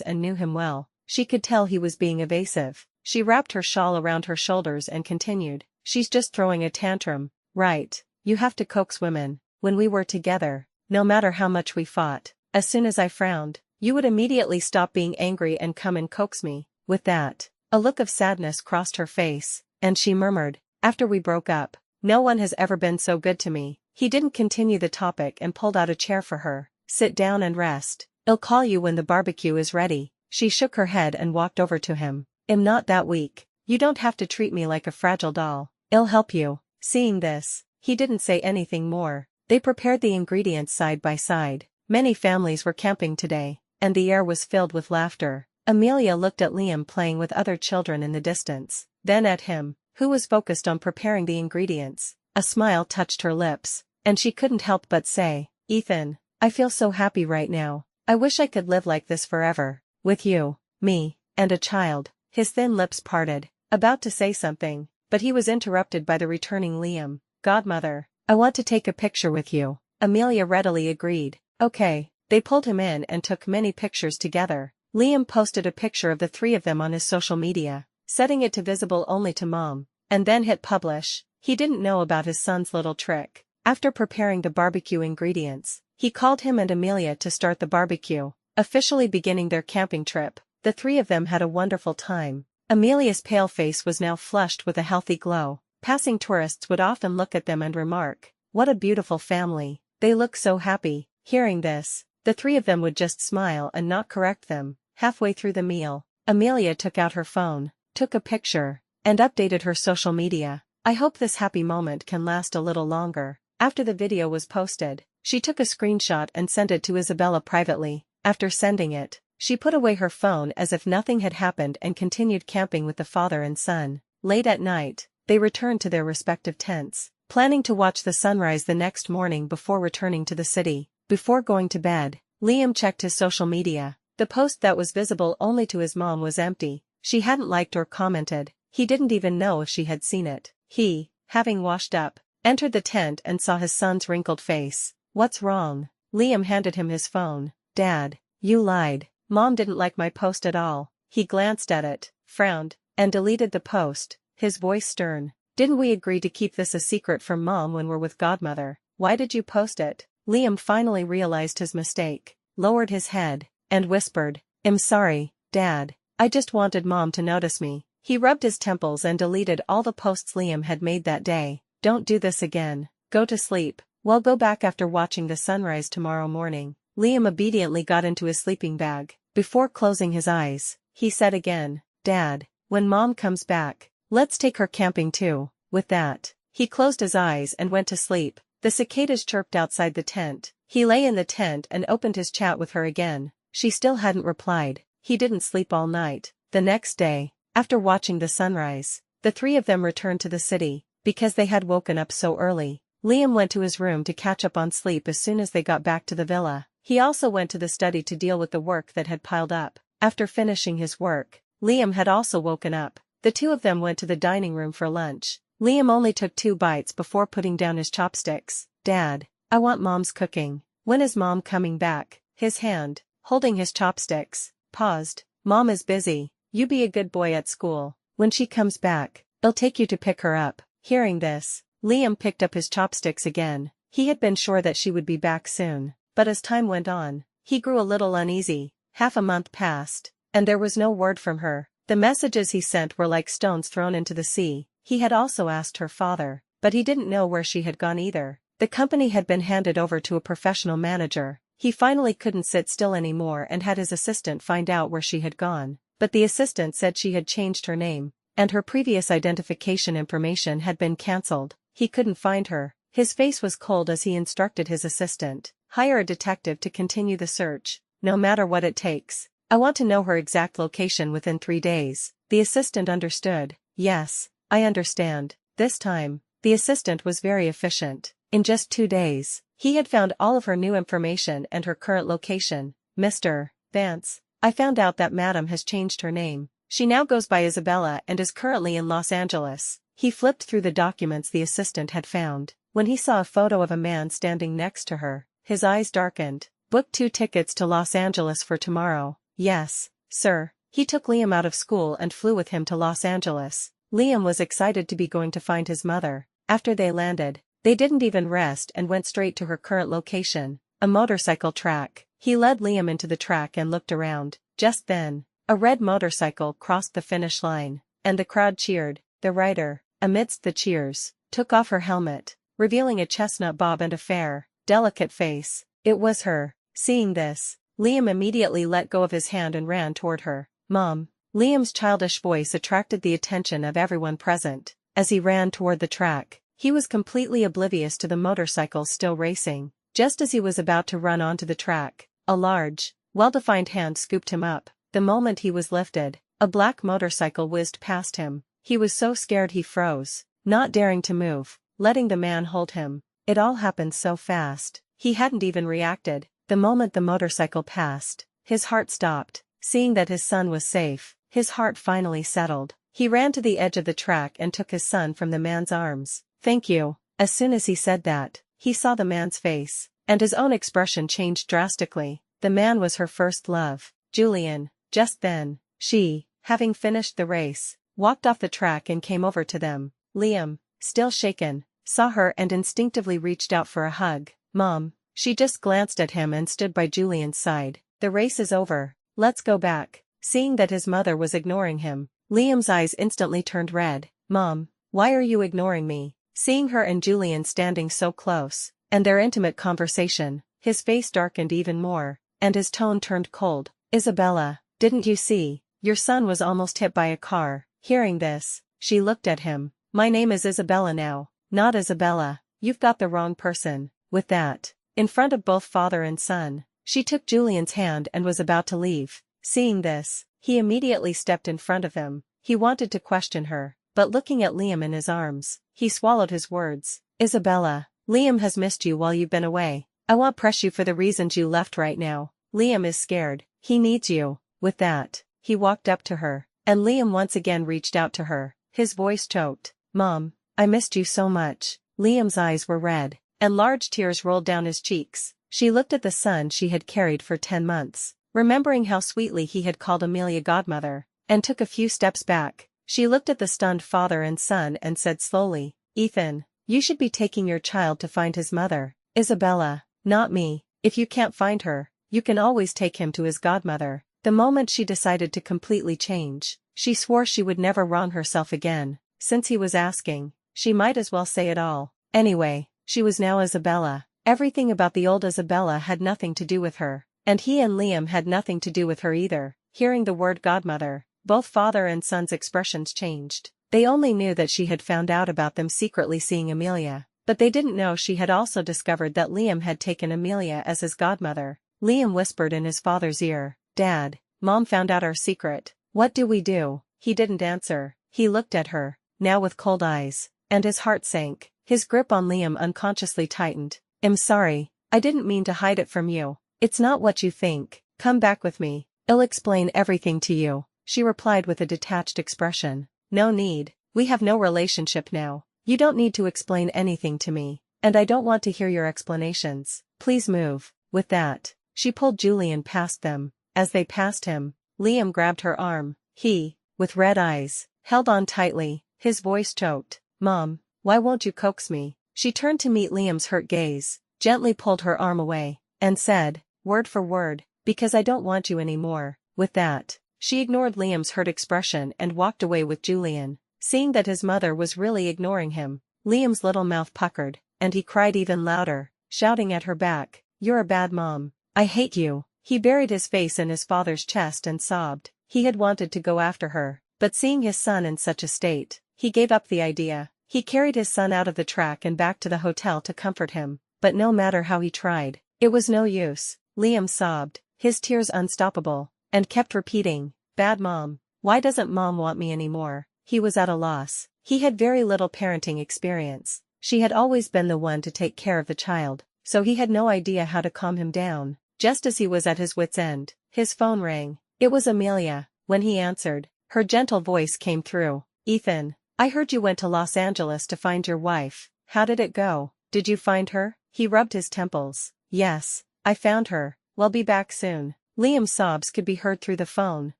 S1: and knew him well. She could tell he was being evasive. She wrapped her shawl around her shoulders and continued, "She's just throwing a tantrum, right? You have to coax women. When we were together, no matter how much we fought, as soon as I frowned, you would immediately stop being angry and come and coax me." With that, a look of sadness crossed her face, and she murmured, "After we broke up, no one has ever been so good to me." He didn't continue the topic and pulled out a chair for her. "Sit down and rest. I'll call you when the barbecue is ready." She shook her head and walked over to him. "I'm not that weak. You don't have to treat me like a fragile doll. I'll help you." Seeing this, he didn't say anything more. They prepared the ingredients side by side. Many families were camping today, and the air was filled with laughter. Amelia looked at Liam playing with other children in the distance, then at him, who was focused on preparing the ingredients. A smile touched her lips, and she couldn't help but say, "Ethan, I feel so happy right now. I wish I could live like this forever. With you, me, and a child." His thin lips parted, about to say something, but he was interrupted by the returning Liam. "Godmother, I want to take a picture with you." Amelia readily agreed. "Okay." They pulled him in and took many pictures together. Liam posted a picture of the 3 of them on his social media, setting it to visible only to Mom, and then hit publish. He didn't know about his son's little trick. After preparing the barbecue ingredients, he called him and Amelia to start the barbecue, officially beginning their camping trip. The 3 of them had a wonderful time. Amelia's pale face was now flushed with a healthy glow. Passing tourists would often look at them and remark, "What a beautiful family. They look so happy." Hearing this, the 3 of them would just smile and not correct them. Halfway through the meal, Amelia took out her phone, took a picture, and updated her social media. "I hope this happy moment can last a little longer." After the video was posted, she took a screenshot and sent it to Isabella privately. After sending it, she put away her phone as if nothing had happened and continued camping with the father and son. Late at night, they returned to their respective tents, planning to watch the sunrise the next morning before returning to the city. Before going to bed, Liam checked his social media. The post that was visible only to his mom was empty. She hadn't liked or commented. He didn't even know if she had seen it. He, having washed up, entered the tent and saw his son's wrinkled face. "What's wrong?" Liam handed him his phone. "Dad, you lied. Mom didn't like my post at all." He glanced at it, frowned, and deleted the post, his voice stern. "Didn't we agree to keep this a secret from Mom when we're with Godmother? Why did you post it?" Liam finally realized his mistake, lowered his head, and whispered, "I'm sorry, Dad. I just wanted Mom to notice me." He rubbed his temples and deleted all the posts Liam had made that day. "Don't do this again. Go to sleep. We'll go back after watching the sunrise tomorrow morning." Liam obediently got into his sleeping bag. Before closing his eyes, he said again, "Dad, when Mom comes back, let's take her camping too." With that, he closed his eyes and went to sleep. The cicadas chirped outside the tent. He lay in the tent and opened his chat with her again. She still hadn't replied. He didn't sleep all night. The next day, after watching the sunrise, the 3 of them returned to the city. Because they had woken up so early, Liam went to his room to catch up on sleep as soon as they got back to the villa. He also went to the study to deal with the work that had piled up. After finishing his work, Liam had also woken up. The 2 of them went to the dining room for lunch. Liam only took 2 bites before putting down his chopsticks. "Dad, I want Mom's cooking. When is Mom coming back?" His hand, holding his chopsticks, paused. "Mom is busy. You be a good boy at school. When she comes back, I'll take you to pick her up." Hearing this, Liam picked up his chopsticks again. He had been sure that she would be back soon, but as time went on, he grew a little uneasy. Half a month passed, and there was no word from her. The messages he sent were like stones thrown into the sea. He had also asked her father, but he didn't know where she had gone either. The company had been handed over to a professional manager. He finally couldn't sit still anymore and had his assistant find out where she had gone. But the assistant said she had changed her name, and her previous identification information had been cancelled. He couldn't find her. His face was cold as he instructed his assistant, "Hire a detective to continue the search, no matter what it takes. I want to know her exact location within 3 days." The assistant understood. "Yes, I understand." This time, the assistant was very efficient. In just 2 days, he had found all of her new information and her current location. "Mr. Vance, I found out that Madam has changed her name. She now goes by Isabella and is currently in Los Angeles." He flipped through the documents the assistant had found. When he saw a photo of a man standing next to her, his eyes darkened. "Booked 2 tickets to Los Angeles for tomorrow." "Yes, sir." He took Liam out of school and flew with him to Los Angeles. Liam was excited to be going to find his mother. After they landed, they didn't even rest and went straight to her current location, a motorcycle track. He led Liam into the track and looked around. Just then, a red motorcycle crossed the finish line, and the crowd cheered. The rider, amidst the cheers, took off her helmet, revealing a chestnut bob and a fair, delicate face. It was her. Seeing this, Liam immediately let go of his hand and ran toward her. "Mom." Liam's childish voice attracted the attention of everyone present. As he ran toward the track, he was completely oblivious to the motorcycle still racing. Just as he was about to run onto the track, a large, well-defined hand scooped him up. The moment he was lifted, a black motorcycle whizzed past him. He was so scared he froze, not daring to move, letting the man hold him. It all happened so fast, he hadn't even reacted. The moment the motorcycle passed, his heart stopped. Seeing that his son was safe, his heart finally settled. He ran to the edge of the track and took his son from the man's arms. "Thank you." As soon as he said that, he saw the man's face, and his own expression changed drastically. The man was her first love, Julian. Just then, she, having finished the race, walked off the track and came over to them. Liam, still shaken, saw her and instinctively reached out for a hug. "Mom." She just glanced at him and stood by Julian's side. "The race is over. Let's go back." Seeing that his mother was ignoring him, Liam's eyes instantly turned red. "Mom, why are you ignoring me?" Seeing her and Julian standing so close, and their intimate conversation, his face darkened even more, and his tone turned cold. "Isabella, didn't you see? Your son was almost hit by a car." Hearing this, she looked at him. "My name is Isabella now, not Isabella. You've got the wrong person." With that, in front of both father and son, she took Julian's hand and was about to leave. Seeing this, he immediately stepped in front of him. He wanted to question her, but looking at Liam in his arms, he swallowed his words. "Isabella, Liam has missed you while you've been away. I won't press you for the reasons you left right now. Liam is scared. He needs you." With that, he walked up to her, and Liam once again reached out to her. His voice choked. "Mom, I missed you so much." Liam's eyes were red, and large tears rolled down his cheeks. She looked at the son she had carried for 10 months, remembering how sweetly he had called Amelia godmother, and took a few steps back. She looked at the stunned father and son and said slowly, "Ethan, you should be taking your child to find his mother. Isabella, not me. If you can't find her, you can always take him to his godmother." The moment she decided to completely change, she swore she would never wrong herself again. Since he was asking, she might as well say it all. Anyway, she was now Isabella. Everything about the old Isabella had nothing to do with her, and he and Liam had nothing to do with her either. Hearing the word godmother, both father and son's expressions changed. They only knew that she had found out about them secretly seeing Amelia, but they didn't know she had also discovered that Liam had taken Amelia as his godmother. Liam whispered in his father's ear, "Dad, Mom found out our secret. What do we do?" He didn't answer. He looked at her, now with cold eyes, and his heart sank. His grip on Liam unconsciously tightened. "I'm sorry. I didn't mean to hide it from you. It's not what you think. Come back with me. I'll explain everything to you," she replied with a detached expression. "No need. We have no relationship now. You don't need to explain anything to me, and I don't want to hear your explanations. Please move." With that, she pulled Julian past them. As they passed him, Liam grabbed her arm. He, with red eyes, held on tightly, his voice choked. "Mom, why won't you coax me?" She turned to meet Liam's hurt gaze, gently pulled her arm away, and said, word for word, "Because I don't want you anymore." With that, she ignored Liam's hurt expression and walked away with Julian. Seeing that his mother was really ignoring him, Liam's little mouth puckered, and he cried even louder, shouting at her back, "You're a bad mom. I hate you." He buried his face in his father's chest and sobbed. He had wanted to go after her, but seeing his son in such a state, he gave up the idea. He carried his son out of the track and back to the hotel to comfort him, but no matter how he tried, it was no use. Liam sobbed, his tears unstoppable, and kept repeating, "Bad mom. Why doesn't mom want me anymore?" He was at a loss. He had very little parenting experience. She had always been the one to take care of the child, so he had no idea how to calm him down. Just as he was at his wit's end, his phone rang. It was Amelia. When he answered, her gentle voice came through. "Ethan, I heard you went to Los Angeles to find your wife. How did it go? Did you find her?" He rubbed his temples. "Yes, I found her. We'll be back soon." Liam's sobs could be heard through the phone.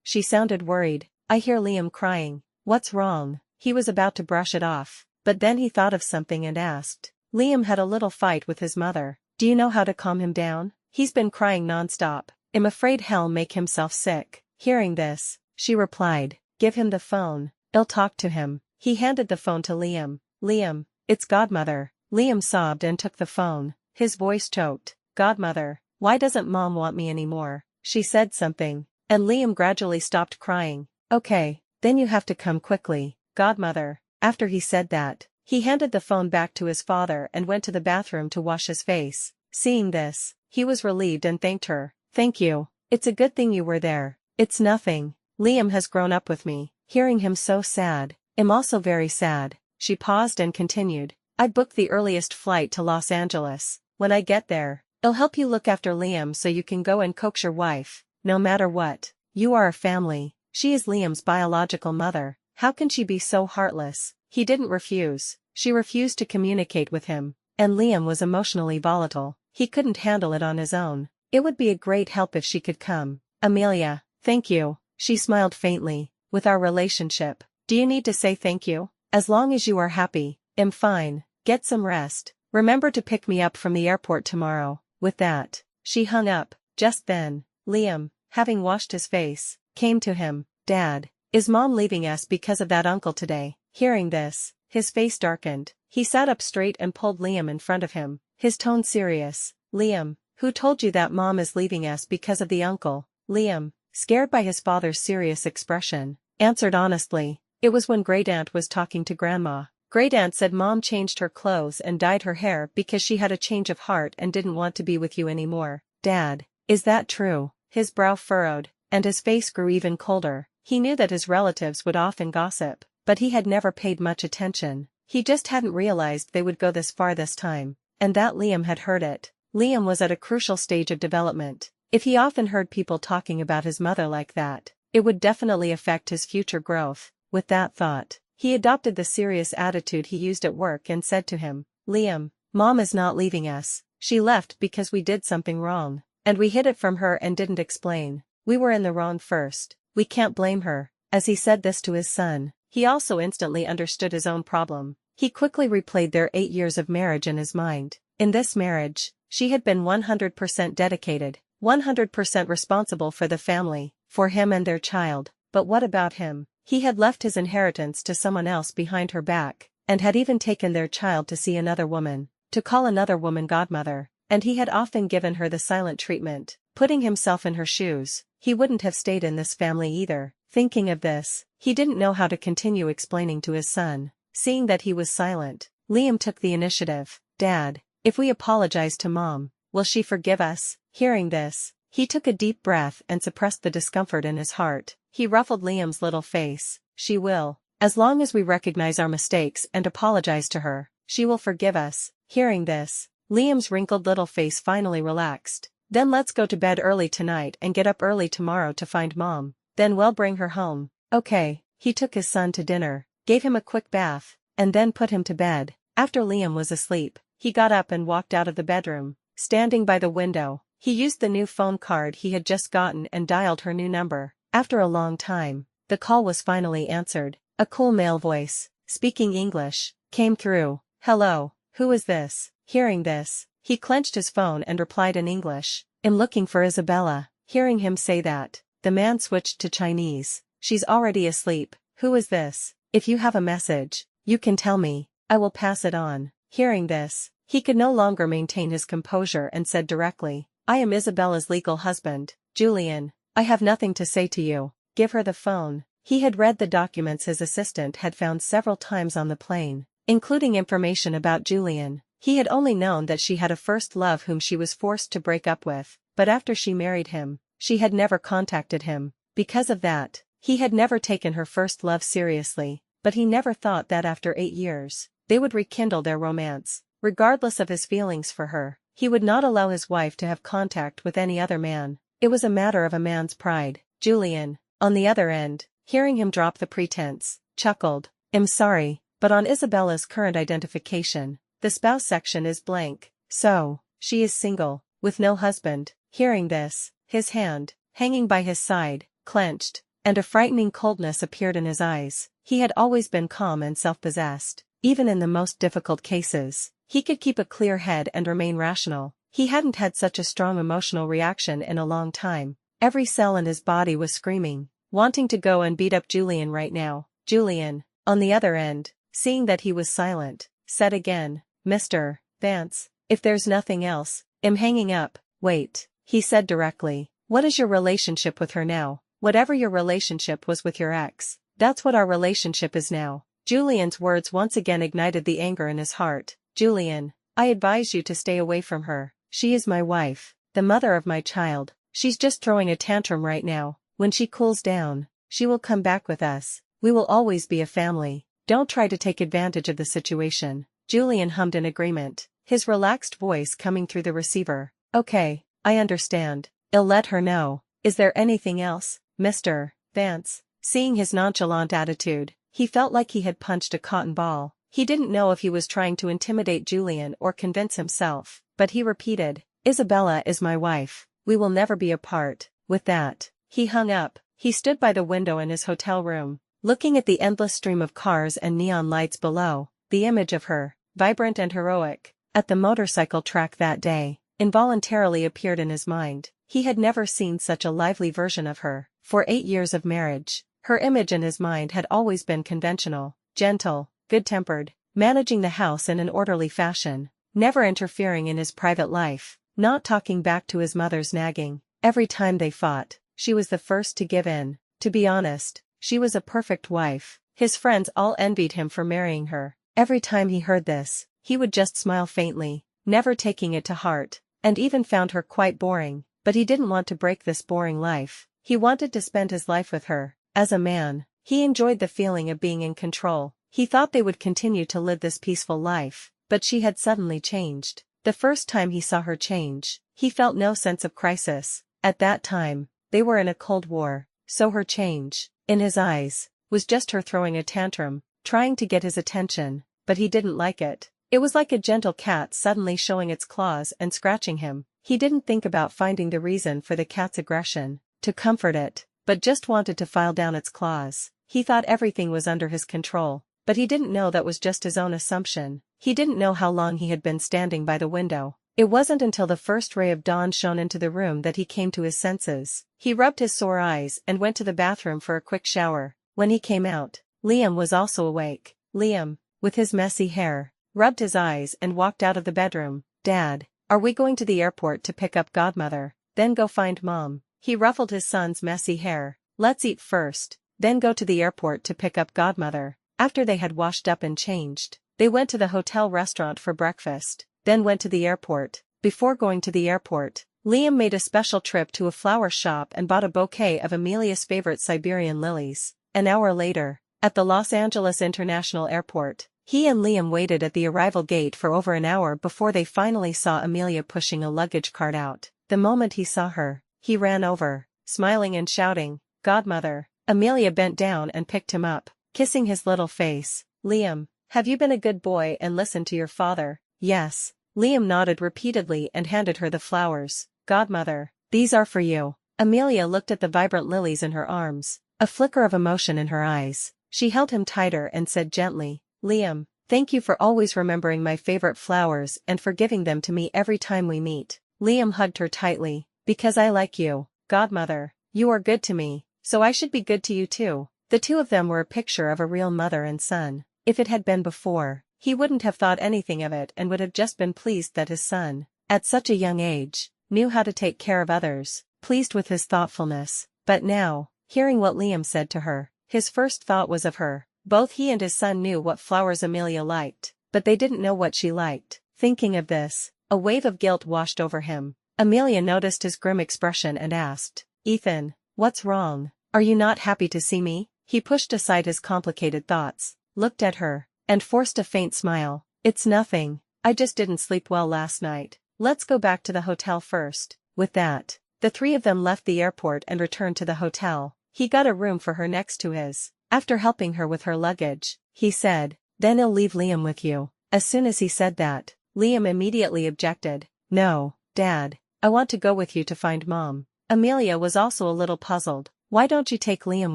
S1: She sounded worried. "I hear Liam crying. What's wrong?" He was about to brush it off, but then he thought of something and asked. "Liam had a little fight with his mother. Do you know how to calm him down? He's been crying nonstop. I'm afraid he'll make himself sick." Hearing this, she replied, "Give him the phone. I'll talk to him." He handed the phone to Liam. "Liam, it's Godmother." Liam sobbed and took the phone. His voice choked. "Godmother, why doesn't mom want me anymore?" She said something, and Liam gradually stopped crying. "Okay, then you have to come quickly, Godmother." After he said that, he handed the phone back to his father and went to the bathroom to wash his face. Seeing this, he was relieved and thanked her. "Thank you. It's a good thing you were there." "It's nothing. Liam has grown up with me." Hearing him so sad, "I'm also very sad." She paused and continued, "I booked the earliest flight to Los Angeles. When I get there, I'll help you look after Liam so you can go and coax your wife. No matter what, you are a family." She is Liam's biological mother. How can she be so heartless? He didn't refuse. She refused to communicate with him, and Liam was emotionally volatile. He couldn't handle it on his own. It would be a great help if she could come. "Amelia, thank you." She smiled faintly. "With our relationship, do you need to say thank you? As long as you are happy, I'm fine. Get some rest. Remember to pick me up from the airport tomorrow." With that, she hung up. Just then, Liam, having washed his face, came to him. "Dad, is mom leaving us because of that uncle today?" Hearing this, his face darkened. He sat up straight and pulled Liam in front of him, his tone serious. "Liam, who told you that mom is leaving us because of the uncle?" Liam, scared by his father's serious expression, answered honestly, "It was when Great Aunt was talking to Grandma. Great Aunt said mom changed her clothes and dyed her hair because she had a change of heart and didn't want to be with you anymore." "Dad, is that true?" His brow furrowed, and his face grew even colder. He knew that his relatives would often gossip, but he had never paid much attention. He just hadn't realized they would go this far this time, and that Liam had heard it. Liam was at a crucial stage of development. If he often heard people talking about his mother like that, it would definitely affect his future growth. With that thought, he adopted the serious attitude he used at work and said to him, "Liam, mom is not leaving us. She left because we did something wrong, and we hid it from her and didn't explain. We were in the wrong first. We can't blame her." As he said this to his son, he also instantly understood his own problem. He quickly replayed their 8 years of marriage in his mind. In this marriage, she had been 100% dedicated, 100% responsible for the family, for him and their child. But what about him? He had left his inheritance to someone else behind her back, and had even taken their child to see another woman, to call another woman godmother, and he had often given her the silent treatment. Putting himself in her shoes, he wouldn't have stayed in this family either. Thinking of this, he didn't know how to continue explaining to his son. Seeing that he was silent, Liam took the initiative. "Dad, if we apologize to mom, will she forgive us?" Hearing this, he took a deep breath and suppressed the discomfort in his heart. He ruffled Liam's little face. "She will. As long as we recognize our mistakes and apologize to her, she will forgive us." Hearing this, Liam's wrinkled little face finally relaxed. "Then let's go to bed early tonight and get up early tomorrow to find mom. Then we'll bring her home." "Okay." He took his son to dinner, gave him a quick bath, and then put him to bed. After Liam was asleep, he got up and walked out of the bedroom. Standing by the window, he used the new phone card he had just gotten and dialed her new number. After a long time, the call was finally answered. A cool male voice, speaking English, came through. "Hello, who is this?" Hearing this, he clenched his phone and replied in English, "I'm looking for Isabella." Hearing him say that, the man switched to Chinese. "She's already asleep. Who is this? If you have a message, you can tell me." I will pass it on. Hearing this, he could no longer maintain his composure and said directly, I am Isabella's legal husband, Julian. I have nothing to say to you. Give her the phone. He had read the documents his assistant had found several times on the plane, including information about Julian. He had only known that she had a first love whom she was forced to break up with, but after she married him, she had never contacted him. Because of that, he had never taken her first love seriously, but he never thought that after 8 years, they would rekindle their romance. Regardless of his feelings for her, he would not allow his wife to have contact with any other man. It was a matter of a man's pride. Julian, on the other end, hearing him drop the pretense, chuckled, I'm sorry, but on Isabella's current identification, the spouse section is blank, so, she is single, with no husband. Hearing this, his hand, hanging by his side, clenched, and a frightening coldness appeared in his eyes. He had always been calm and self-possessed, even in the most difficult cases. He could keep a clear head and remain rational. He hadn't had such a strong emotional reaction in a long time. Every cell in his body was screaming, wanting to go and beat up Julian right now. Julian, on the other end, seeing that he was silent, said again, Mr. Vance, if there's nothing else, I'm hanging up. Wait, he said directly, what is your relationship with her now? Whatever your relationship was with your ex, that's what our relationship is now. Julian's words once again ignited the anger in his heart. Julian, I advise you to stay away from her. She is my wife, the mother of my child. She's just throwing a tantrum right now. When she cools down, she will come back with us. We will always be a family. Don't try to take advantage of the situation. Julian hummed in agreement, his relaxed voice coming through the receiver. Okay, I understand. I'll let her know. Is there anything else, Mr. Vance? Seeing his nonchalant attitude, he felt like he had punched a cotton ball. He didn't know if he was trying to intimidate Julian or convince himself, but he repeated, Isabella is my wife. We will never be apart. With that, he hung up. He stood by the window in his hotel room, looking at the endless stream of cars and neon lights below. The image of her, vibrant and heroic, at the motorcycle track that day, involuntarily appeared in his mind. He had never seen such a lively version of her. For 8 years of marriage, her image in his mind had always been conventional, gentle, good-tempered, managing the house in an orderly fashion, never interfering in his private life, not talking back to his mother's nagging. Every time they fought, she was the first to give in. To be honest, she was a perfect wife. His friends all envied him for marrying her. Every time he heard this, he would just smile faintly, never taking it to heart, and even found her quite boring. But he didn't want to break this boring life. He wanted to spend his life with her. As a man, he enjoyed the feeling of being in control. He thought they would continue to live this peaceful life, but she had suddenly changed. The first time he saw her change, he felt no sense of crisis. At that time, they were in a cold war, so her change, in his eyes, was just her throwing a tantrum, trying to get his attention, but he didn't like it. It was like a gentle cat suddenly showing its claws and scratching him. He didn't think about finding the reason for the cat's aggression, to comfort it, but just wanted to file down its claws. He thought everything was under his control, but he didn't know that was just his own assumption. He didn't know how long he had been standing by the window. It wasn't until the first ray of dawn shone into the room that he came to his senses. He rubbed his sore eyes and went to the bathroom for a quick shower. When he came out, Liam was also awake. Liam, with his messy hair, rubbed his eyes and walked out of the bedroom. Dad, are we going to the airport to pick up Godmother, then go find Mom? He ruffled his son's messy hair. Let's eat first, then go to the airport to pick up Godmother. After they had washed up and changed, they went to the hotel restaurant for breakfast, then went to the airport. Before going to the airport, Liam made a special trip to a flower shop and bought a bouquet of Amelia's favorite Siberian lilies. An hour later, at the Los Angeles International Airport, he and Liam waited at the arrival gate for over an hour before they finally saw Amelia pushing a luggage cart out. The moment he saw her, he ran over, smiling and shouting, Godmother. Amelia bent down and picked him up, kissing his little face. Liam, have you been a good boy and listened to your father? Yes. Liam nodded repeatedly and handed her the flowers. Godmother, these are for you. Amelia looked at the vibrant lilies in her arms, a flicker of emotion in her eyes. She held him tighter and said gently, Liam, thank you for always remembering my favorite flowers and for giving them to me every time we meet. Liam hugged her tightly. Because I like you, Godmother. You are good to me, so I should be good to you too. The two of them were a picture of a real mother and son. If it had been before, He wouldn't have thought anything of it and would have just been pleased that his son, at such a young age, knew how to take care of others, pleased with his thoughtfulness. But now, hearing what Liam said to her, his first thought was of her. Both he and his son knew what flowers Amelia liked, but they didn't know what she liked. Thinking of this, a wave of guilt washed over him. Amelia noticed his grim expression and asked, "Ethan, what's wrong? Are you not happy to see me?" He pushed aside his complicated thoughts, looked at her, and forced a faint smile. "It's nothing, I just didn't sleep well last night. Let's go back to the hotel first." With that, the three of them left the airport and returned to the hotel. He got a room for her next to his. After helping her with her luggage, he said, "Then I'll leave Liam with you." As soon as he said that, Liam immediately objected. "No, Dad, I want to go with you to find Mom." Amelia was also a little puzzled. "Why don't you take Liam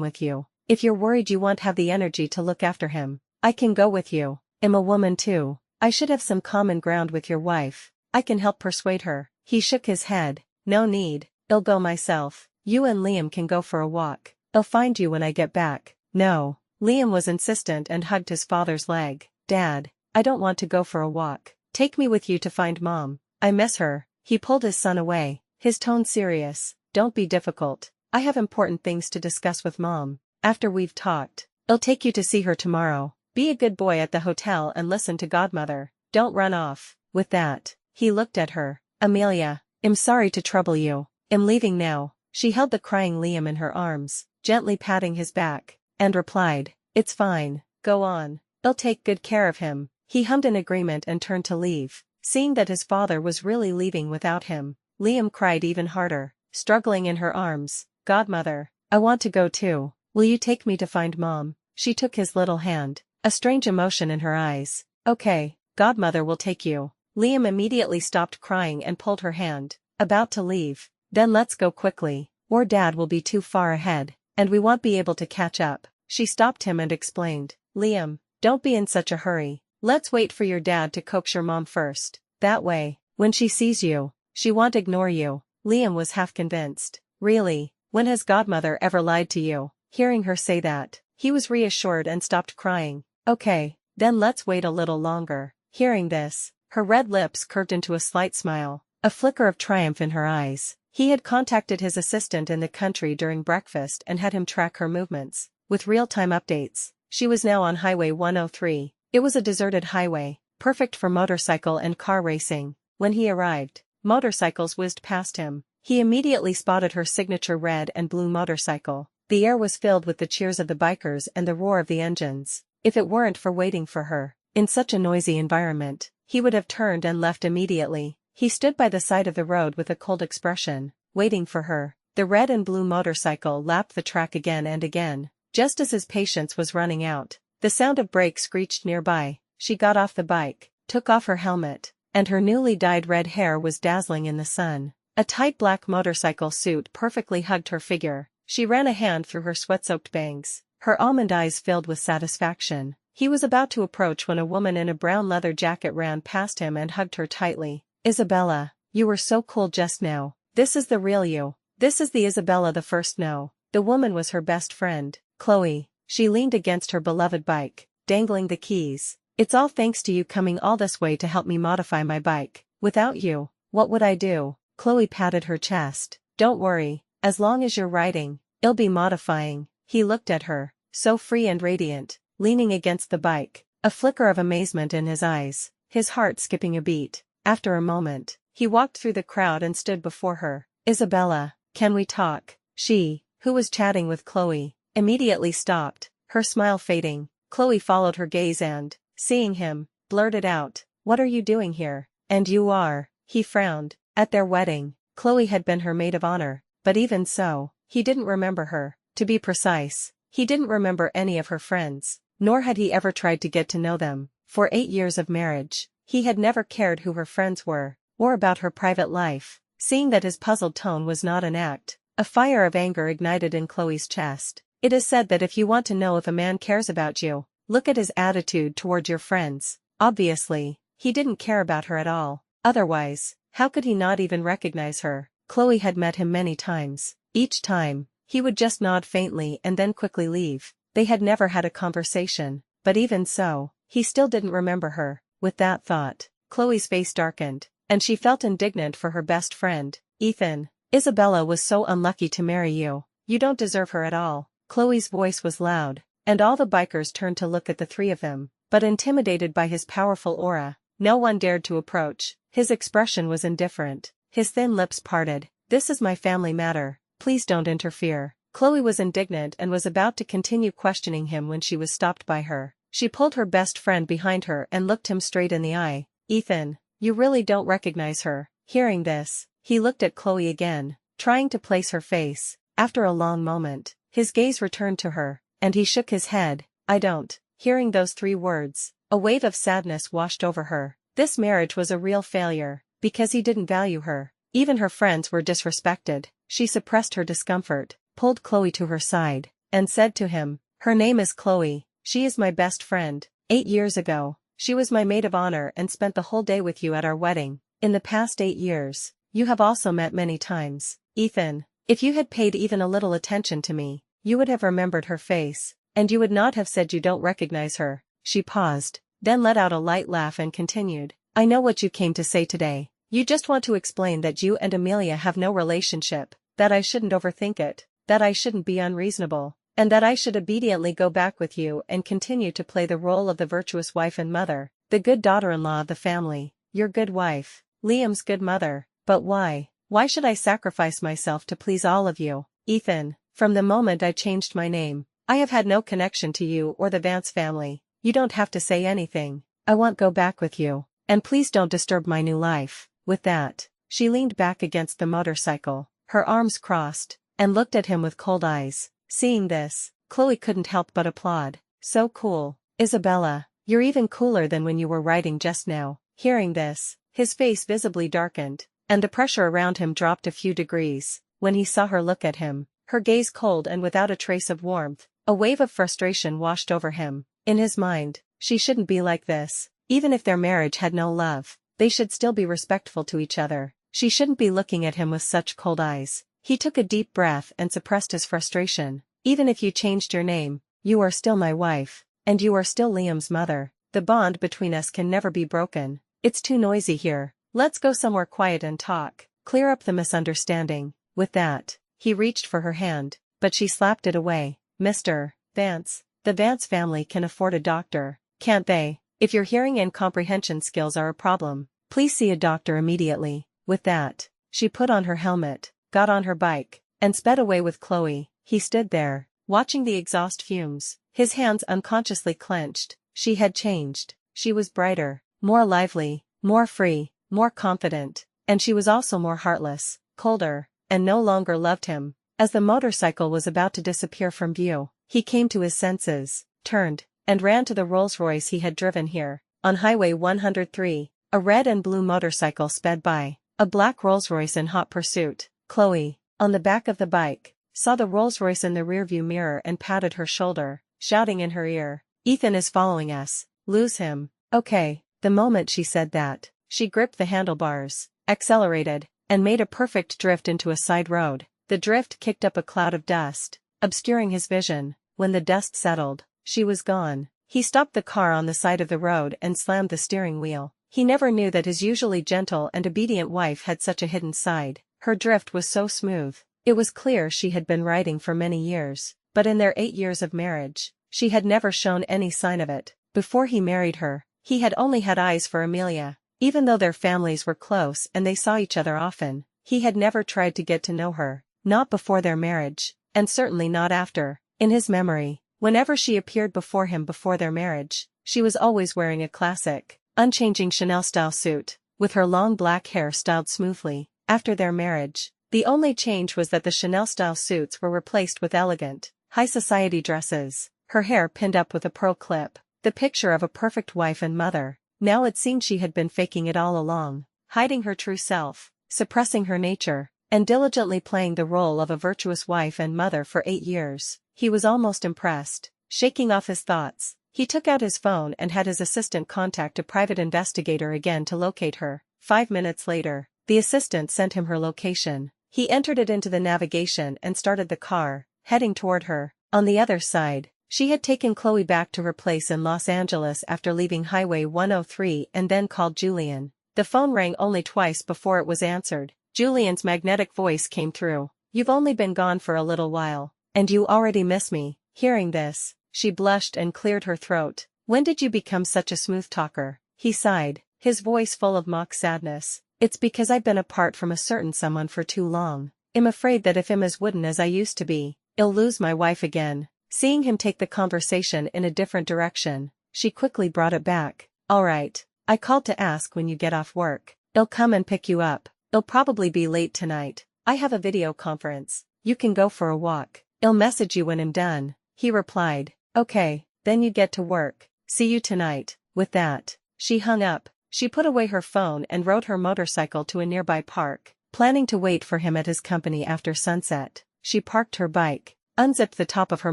S1: with you? If you're worried you won't have the energy to look after him, I can go with you. I'm a woman too. I should have some common ground with your wife. I can help persuade her." He shook his head. "No need, I'll go myself. You and Liam can go for a walk. I'll find you when I get back." "No." Liam was insistent and hugged his father's leg. "Dad, I don't want to go for a walk. Take me with you to find Mom. I miss her." He pulled his son away, his tone serious. "Don't be difficult. I have important things to discuss with Mom. After we've talked, I'll take you to see her tomorrow. Be a good boy at the hotel and listen to Godmother. Don't run off." With that, he looked at her. "Amelia, I'm sorry to trouble you. I'm leaving now." She held the crying Liam in her arms, gently patting his back, and replied, "It's fine, go on. I'll take good care of him." He hummed in agreement and turned to leave. Seeing that his father was really leaving without him, Liam cried even harder, struggling in her arms. "Godmother, I want to go too. Will you take me to find Mom?" She took his little hand, a strange emotion in her eyes. "Okay, Godmother will take you." Liam immediately stopped crying and pulled her hand, about to leave. "Then let's go quickly, or Dad will be too far ahead, and we won't be able to catch up." She stopped him and explained, "Liam, don't be in such a hurry. Let's wait for your dad to coax your mom first. That way, when she sees you, she won't ignore you." Liam was half convinced. Really, when has Godmother ever lied to you? Hearing her say that, he was reassured and stopped crying. "Okay, then let's wait a little longer." Hearing this, her red lips curved into a slight smile, a flicker of triumph in her eyes. He had contacted his assistant in the country during breakfast and had him track her movements, with real-time updates. She was now on Highway 103. It was a deserted highway, perfect for motorcycle and car racing. When he arrived, motorcycles whizzed past him. He immediately spotted her signature red and blue motorcycle. The air was filled with the cheers of the bikers and the roar of the engines. If it weren't for waiting for her, in such a noisy environment, he would have turned and left immediately. He stood by the side of the road with a cold expression, waiting for her. The red and blue motorcycle lapped the track again and again. Just as his patience was running out, the sound of brakes screeched nearby. She got off the bike, took off her helmet, and her newly dyed red hair was dazzling in the sun. A tight black motorcycle suit perfectly hugged her figure. She ran a hand through her sweat-soaked bangs, her almond eyes filled with satisfaction. He was about to approach when a woman in a brown leather jacket ran past him and hugged her tightly. "Isabella, you were so cool just now. This is the real you. This is the Isabella the first know." The woman was her best friend, Chloe. She leaned against her beloved bike, dangling the keys. "It's all thanks to you coming all this way to help me modify my bike. Without you, what would I do?" Chloe patted her chest. "Don't worry, as long as you're riding, I'll be modifying." He looked at her, so free and radiant, leaning against the bike, a flicker of amazement in his eyes, his heart skipping a beat. After a moment, he walked through the crowd and stood before her. "Isabella, can we talk?" She, who was chatting with Chloe, immediately stopped, her smile fading. Chloe followed her gaze and, seeing him, blurted out, "What are you doing here?" "And you are." He frowned. At their wedding, Chloe had been her maid of honor, but even so, he didn't remember her. To be precise, he didn't remember any of her friends, nor had he ever tried to get to know them. For 8 years of marriage, he had never cared who her friends were, or about her private life. Seeing that his puzzled tone was not an act, a fire of anger ignited in Chloe's chest. "It is said that if you want to know if a man cares about you, look at his attitude toward your friends." Obviously, he didn't care about her at all. Otherwise, how could he not even recognize her? Chloe had met him many times. Each time, he would just nod faintly and then quickly leave. They had never had a conversation, but even so, He still didn't remember her. With that thought, Chloe's face darkened, and she felt indignant for her best friend, Ethan. Isabella was so unlucky to marry you. You don't deserve her at all. Chloe's voice was loud, and all the bikers turned to look at the three of them, but intimidated by his powerful aura, no one dared to approach. His expression was indifferent. His thin lips parted. This is my family matter. Please don't interfere. Chloe was indignant and was about to continue questioning him when she was stopped by her. She pulled her best friend behind her and looked him straight in the eye. Ethan, you really don't recognize her. Hearing this, he looked at Chloe again, trying to place her face. After a long moment, his gaze returned to her, and he shook his head. I don't. Hearing those three words, a wave of sadness washed over her. This marriage was a real failure, because he didn't value her. Even her friends were disrespected. She suppressed her discomfort, pulled Chloe to her side, and said to him, her name is Chloe. She is my best friend. 8 years ago, she was my maid of honor and spent the whole day with you at our wedding. In the past 8 years, you have also met many times. Ethan, if you had paid even a little attention to me, you would have remembered her face, and you would not have said you don't recognize her. She paused, then let out a light laugh and continued, I know what you came to say today. You just want to explain that you and Amelia have no relationship, that I shouldn't overthink it, that I shouldn't be unreasonable, and that I should obediently go back with you and continue to play the role of the virtuous wife and mother, the good daughter-in-law of the family, your good wife, Liam's good mother. But why? Why should I sacrifice myself to please all of you? Ethan, from the moment I changed my name, I have had no connection to you or the Vance family. You don't have to say anything. I won't go back with you, and please don't disturb my new life. With that, she leaned back against the motorcycle, her arms crossed, and looked at him with cold eyes. Seeing this, Chloe couldn't help but applaud. So cool. Isabella, you're even cooler than when you were writing just now. Hearing this, his face visibly darkened, and the pressure around him dropped a few degrees. When he saw her look at him, her gaze cold and without a trace of warmth, a wave of frustration washed over him. In his mind, she shouldn't be like this. Even if their marriage had no love, they should still be respectful to each other. She shouldn't be looking at him with such cold eyes. He took a deep breath and suppressed his frustration. Even if you changed your name, you are still my wife, and you are still Liam's mother. The bond between us can never be broken. It's too noisy here. Let's go somewhere quiet and talk. Clear up the misunderstanding. With that, he reached for her hand, but she slapped it away. Mr. Vance, the Vance family can afford a doctor, can't they? If your hearing and comprehension skills are a problem, please see a doctor immediately. With that, she put on her helmet, got on her bike, and sped away with Chloe. He stood there, watching the exhaust fumes, his hands unconsciously clenched. She had changed. She was brighter, more lively, more free, more confident, and she was also more heartless, colder, and no longer loved him. As the motorcycle was about to disappear from view, he came to his senses, turned, and ran to the Rolls-Royce he had driven here. On Highway 103, a red and blue motorcycle sped by, a black Rolls-Royce in hot pursuit. Chloe, on the back of the bike, saw the Rolls-Royce in the rearview mirror and patted her shoulder, shouting in her ear, Ethan is following us. Lose him. Okay. The moment she said that, she gripped the handlebars, accelerated, and made a perfect drift into a side road. The drift kicked up a cloud of dust, obscuring his vision. When the dust settled, she was gone. He stopped the car on the side of the road and slammed the steering wheel. He never knew that his usually gentle and obedient wife had such a hidden side. Her drift was so smooth. It was clear she had been riding for many years, but in their 8 years of marriage, she had never shown any sign of it. Before he married her, he had only had eyes for Amelia. Even though their families were close and they saw each other often, he had never tried to get to know her, not before their marriage, and certainly not after. In his memory, whenever she appeared before him before their marriage, she was always wearing a classic, unchanging Chanel-style suit, with her long black hair styled smoothly. After their marriage, the only change was that the Chanel-style suits were replaced with elegant, high-society dresses, her hair pinned up with a pearl clip, the picture of a perfect wife and mother. Now it seemed she had been faking it all along, hiding her true self, suppressing her nature, and diligently playing the role of a virtuous wife and mother for 8 years. He was almost impressed. Shaking off his thoughts, he took out his phone and had his assistant contact a private investigator again to locate her. 5 minutes later, the assistant sent him her location. He entered it into the navigation and started the car, heading toward her. On the other side, She had taken Chloe back to her place in Los Angeles after leaving Highway 103 and then called Julian. The phone rang only twice before it was answered. Julian's magnetic voice came through. "You've only been gone for a little while, and you already miss me." Hearing this, she blushed and cleared her throat. "When did you become such a smooth talker?" He sighed, his voice full of mock sadness. "It's because I've been apart from a certain someone for too long. I'm afraid that if I'm as wooden as I used to be, I'll lose my wife again." Seeing him take the conversation in a different direction, she quickly brought it back. "All right, I called to ask when you get off work. I'll come and pick you up. It'll probably be late tonight. I have a video conference. You can go for a walk. I'll message you when I'm done." He replied, "Okay, then you get to work. See you tonight." With that, she hung up. She put away her phone and rode her motorcycle to a nearby park, planning to wait for him at his company after sunset. She parked her bike, unzipped the top of her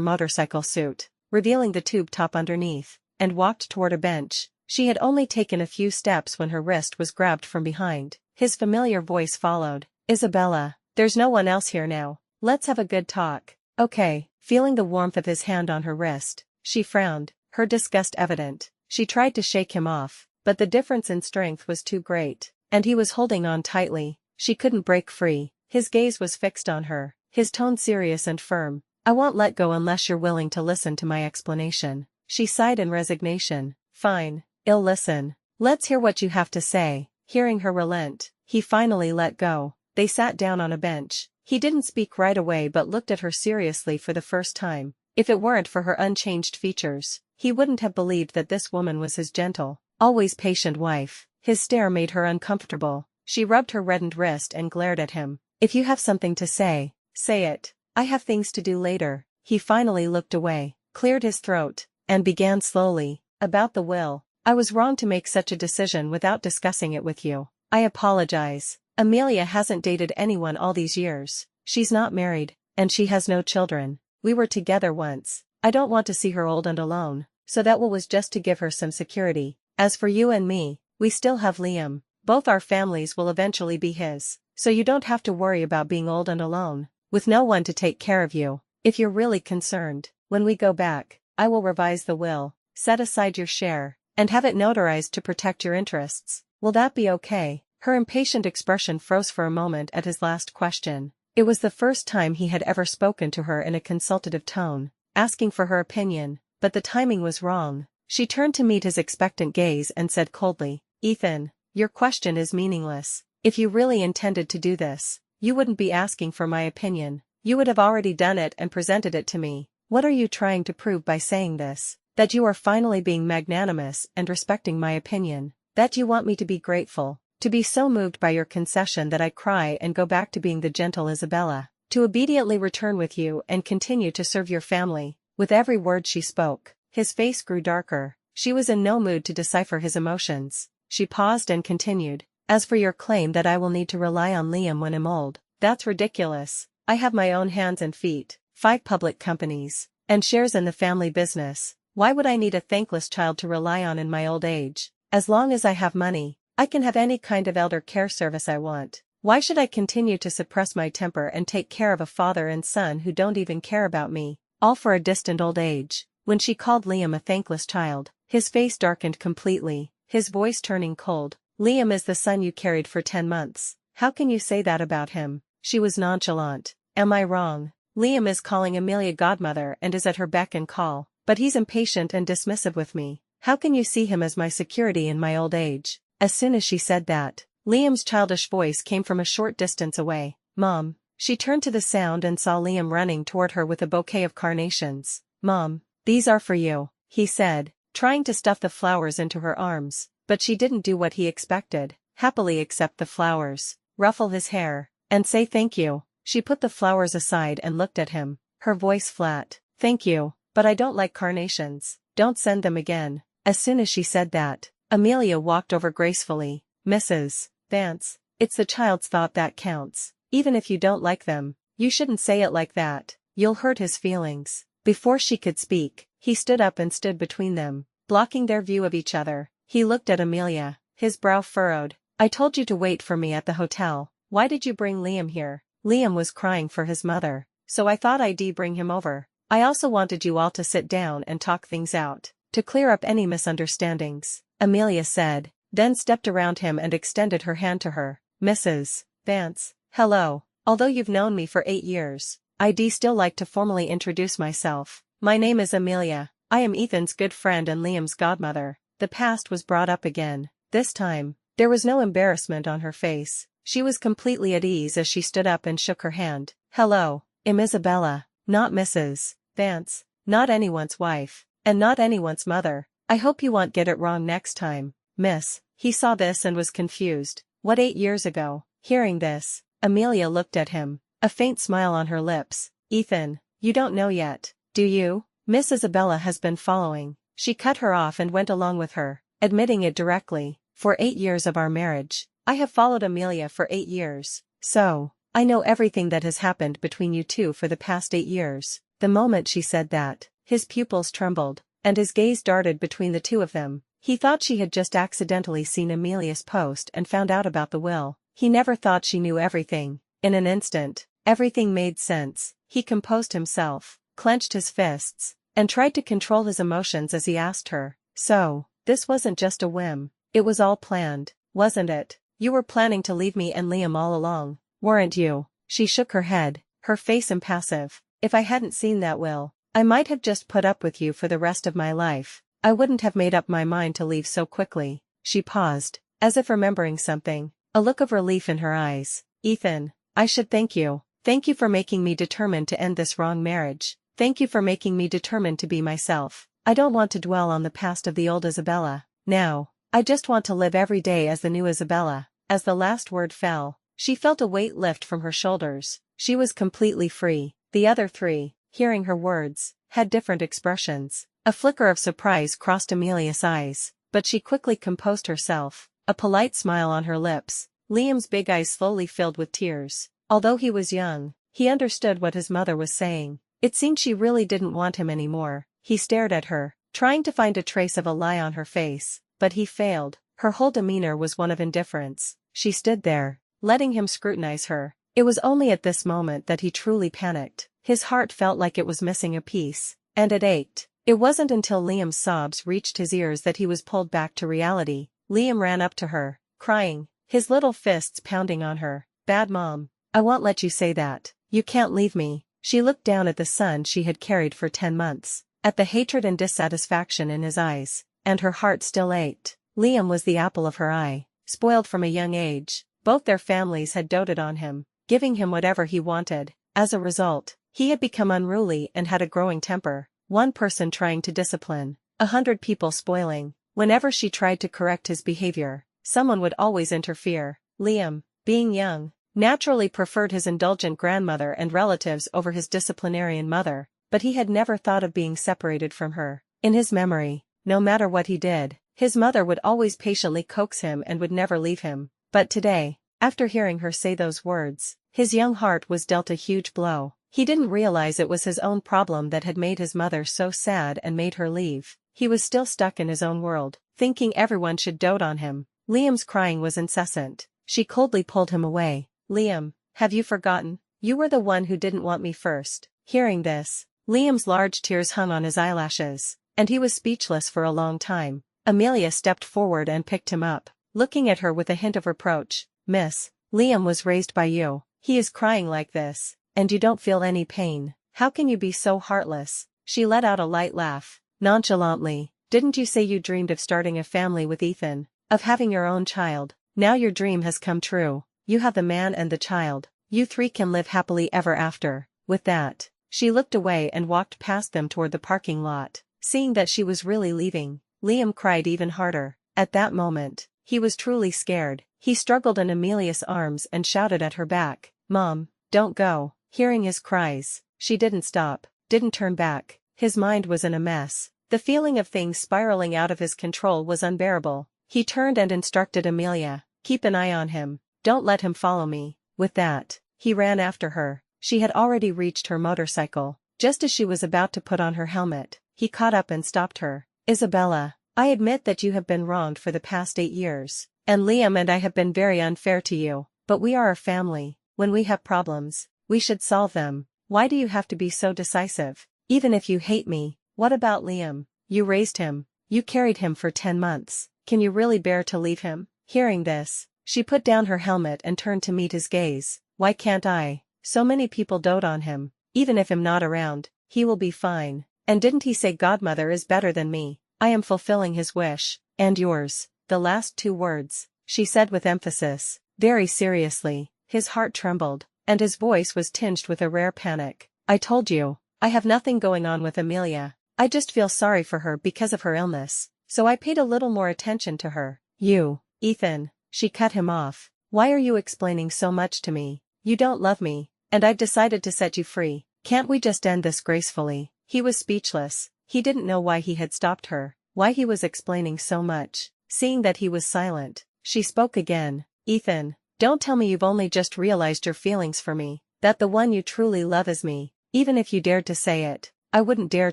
S1: motorcycle suit, revealing the tube top underneath, and walked toward a bench. She had only taken a few steps when her wrist was grabbed from behind. His familiar voice followed. "Isabella, there's no one else here now. Let's have a good talk." "Okay." Feeling the warmth of his hand on her wrist, she frowned, her disgust evident. She tried to shake him off, but the difference in strength was too great, and he was holding on tightly. She couldn't break free. His gaze was fixed on her, his tone serious and firm. "I won't let go unless you're willing to listen to my explanation." She sighed in resignation. "Fine, I'll listen. Let's hear what you have to say." Hearing her relent, he finally let go. They sat down on a bench. He didn't speak right away but looked at her seriously for the first time. If it weren't for her unchanged features, he wouldn't have believed that this woman was his gentle, always patient wife. His stare made her uncomfortable. She rubbed her reddened wrist and glared at him. "If you have something to say, say it. I have things to do later." He finally looked away, cleared his throat, and began slowly. "About the will. I was wrong to make such a decision without discussing it with you. I apologize. Amelia hasn't dated anyone all these years. She's not married, and she has no children. We were together once. I don't want to see her old and alone, so that will was just to give her some security. As for you and me, we still have Liam. Both our families will eventually be his, so you don't have to worry about being old and alone, with no one to take care of you. If you're really concerned, when we go back, I will revise the will, set aside your share, and have it notarized to protect your interests. Will that be okay?" Her impatient expression froze for a moment at his last question. It was the first time he had ever spoken to her in a consultative tone, asking for her opinion, but the timing was wrong. She turned to meet his expectant gaze and said coldly, "Ethan, your question is meaningless. If you really intended to do this, you wouldn't be asking for my opinion. You would have already done it and presented it to me. What are you trying to prove by saying this? That you are finally being magnanimous and respecting my opinion? That you want me to be grateful? To be so moved by your concession that I cry and go back to being the gentle Isabella? To obediently return with you and continue to serve your family?" With every word she spoke, his face grew darker. She was in no mood to decipher his emotions. She paused and continued, "As for your claim that I will need to rely on Liam when I'm old, that's ridiculous. I have my own hands and feet, 5 public companies, and shares in the family business. Why would I need a thankless child to rely on in my old age? As long as I have money, I can have any kind of elder care service I want. Why should I continue to suppress my temper and take care of a father and son who don't even care about me, all for a distant old age?" When she called Liam a thankless child, his face darkened completely, his voice turning cold. "Liam is the son you carried for 10 months. How can you say that about him?" She was nonchalant. "Am I wrong? Liam is calling Amelia godmother and is at her beck and call, but he's impatient and dismissive with me. How can you see him as my security in my old age?" As soon as she said that, Liam's childish voice came from a short distance away. "Mom." She turned to the sound and saw Liam running toward her with a bouquet of carnations. "Mom, these are for you," he said, trying to stuff the flowers into her arms, but she didn't do what he expected, happily accept the flowers, ruffle his hair, and say thank you. She put the flowers aside and looked at him, her voice flat. "Thank you, but I don't like carnations. Don't send them again." As soon as she said that, Amelia walked over gracefully. "Mrs. Vance, it's the child's thought that counts. Even if you don't like them, you shouldn't say it like that. You'll hurt his feelings." Before she could speak, he stood up and stood between them, blocking their view of each other. He looked at Amelia, his brow furrowed. "I told you to wait for me at the hotel. Why did you bring Liam here?" "Liam was crying for his mother, so I thought I'd bring him over. I also wanted you all to sit down and talk things out, to clear up any misunderstandings," Amelia said, then stepped around him and extended her hand to her. "Mrs. Vance, hello. Although you've known me for 8 years, I'd still like to formally introduce myself. My name is Amelia. I am Ethan's good friend and Liam's godmother." The past was brought up again. This time, there was no embarrassment on her face. She was completely at ease as she stood up and shook her hand. "Hello, I'm Isabella, not Mrs. Vance, not anyone's wife, and not anyone's mother. I hope you won't get it wrong next time, miss." He saw this and was confused. What, 8 years ago? Hearing this, Amelia looked at him, a faint smile on her lips. "Ethan, you don't know yet, do you? Miss Isabella has been following." She cut her off and went along with her, admitting it directly. "For 8 years of our marriage, I have followed Amelia for 8 years. So, I know everything that has happened between you two for the past 8 years. The moment she said that, his pupils trembled, and his gaze darted between the two of them. He thought she had just accidentally seen Amelia's post and found out about the will. He never thought she knew everything. In an instant, everything made sense. He composed himself, clenched his fists, and tried to control his emotions as he asked her, "So, this wasn't just a whim. It was all planned, wasn't it? You were planning to leave me and Liam all along, weren't you?" She shook her head, her face impassive. "If I hadn't seen that will, I might have just put up with you for the rest of my life. I wouldn't have made up my mind to leave so quickly." She paused, as if remembering something, a look of relief in her eyes. "Ethan, I should thank you. Thank you for making me determined to end this wrong marriage. Thank you for making me determined to be myself. I don't want to dwell on the past of the old Isabella. Now, I just want to live every day as the new Isabella." As the last word fell, she felt a weight lift from her shoulders. She was completely free. The other three, hearing her words, had different expressions. A flicker of surprise crossed Amelia's eyes, but she quickly composed herself, a polite smile on her lips. Liam's big eyes slowly filled with tears. Although he was young, he understood what his mother was saying. It seemed she really didn't want him anymore. He stared at her, trying to find a trace of a lie on her face, but he failed. Her whole demeanor was one of indifference. She stood there, letting him scrutinize her. It was only at this moment that he truly panicked. His heart felt like it was missing a piece, and it ached. It wasn't until Liam's sobs reached his ears that he was pulled back to reality. Liam ran up to her, crying, his little fists pounding on her. "Bad mom. I won't let you say that. You can't leave me." She looked down at the son she had carried for 10 months, at the hatred and dissatisfaction in his eyes, and her heart still ached. Liam was the apple of her eye, spoiled from a young age. Both their families had doted on him, giving him whatever he wanted. As a result, he had become unruly and had a growing temper. One person trying to discipline, 100 people spoiling. Whenever she tried to correct his behavior, someone would always interfere. Liam, being young, naturally preferred his indulgent grandmother and relatives over his disciplinarian mother, but he had never thought of being separated from her. In his memory, no matter what he did, his mother would always patiently coax him and would never leave him. But today, after hearing her say those words, his young heart was dealt a huge blow. He didn't realize it was his own problem that had made his mother so sad and made her leave. He was still stuck in his own world, thinking everyone should dote on him. Liam's crying was incessant. She coldly pulled him away. "Liam, have you forgotten? You were the one who didn't want me first." Hearing this, Liam's large tears hung on his eyelashes, and he was speechless for a long time. Amelia stepped forward and picked him up, looking at her with a hint of reproach. "Miss, Liam was raised by you. He is crying like this, and you don't feel any pain. How can you be so heartless?" She let out a light laugh, nonchalantly. "Didn't you say you dreamed of starting a family with Ethan, of having your own child? Now your dream has come true. You have the man and the child. You three can live happily ever after." With that, she looked away and walked past them toward the parking lot. Seeing that she was really leaving, Liam cried even harder. At that moment, he was truly scared. He struggled in Amelia's arms and shouted at her back, "Mom, don't go." Hearing his cries, she didn't stop, didn't turn back. His mind was in a mess. The feeling of things spiraling out of his control was unbearable. He turned and instructed Amelia, "Keep an eye on him. Don't let him follow me." With that, he ran after her. She had already reached her motorcycle. Just as she was about to put on her helmet, he caught up and stopped her. "Isabella, I admit that you have been wronged for the past 8 years, and Liam and I have been very unfair to you, but we are a family. When we have problems, we should solve them. Why do you have to be so decisive? Even if you hate me, what about Liam? You raised him. You carried him for 10 months. Can you really bear to leave him? Hearing this, she put down her helmet and turned to meet his gaze. Why can't I? So many people dote on him. Even if I'm not around, he will be fine. And didn't he say godmother is better than me? I am fulfilling his wish. And yours. The last 2 words, she said with emphasis, very seriously. His heart trembled, and his voice was tinged with a rare panic. I told you, I have nothing going on with Amelia. I just feel sorry for her because of her illness, so I paid a little more attention to her. You, Ethan, she cut him off. Why are you explaining so much to me? You don't love me, and I've decided to set you free. Can't we just end this gracefully? He was speechless. He didn't know why he had stopped her, why he was explaining so much. Seeing that he was silent, she spoke again. Ethan, don't tell me you've only just realized your feelings for me, that the one you truly love is me. Even if you dared to say it, I wouldn't dare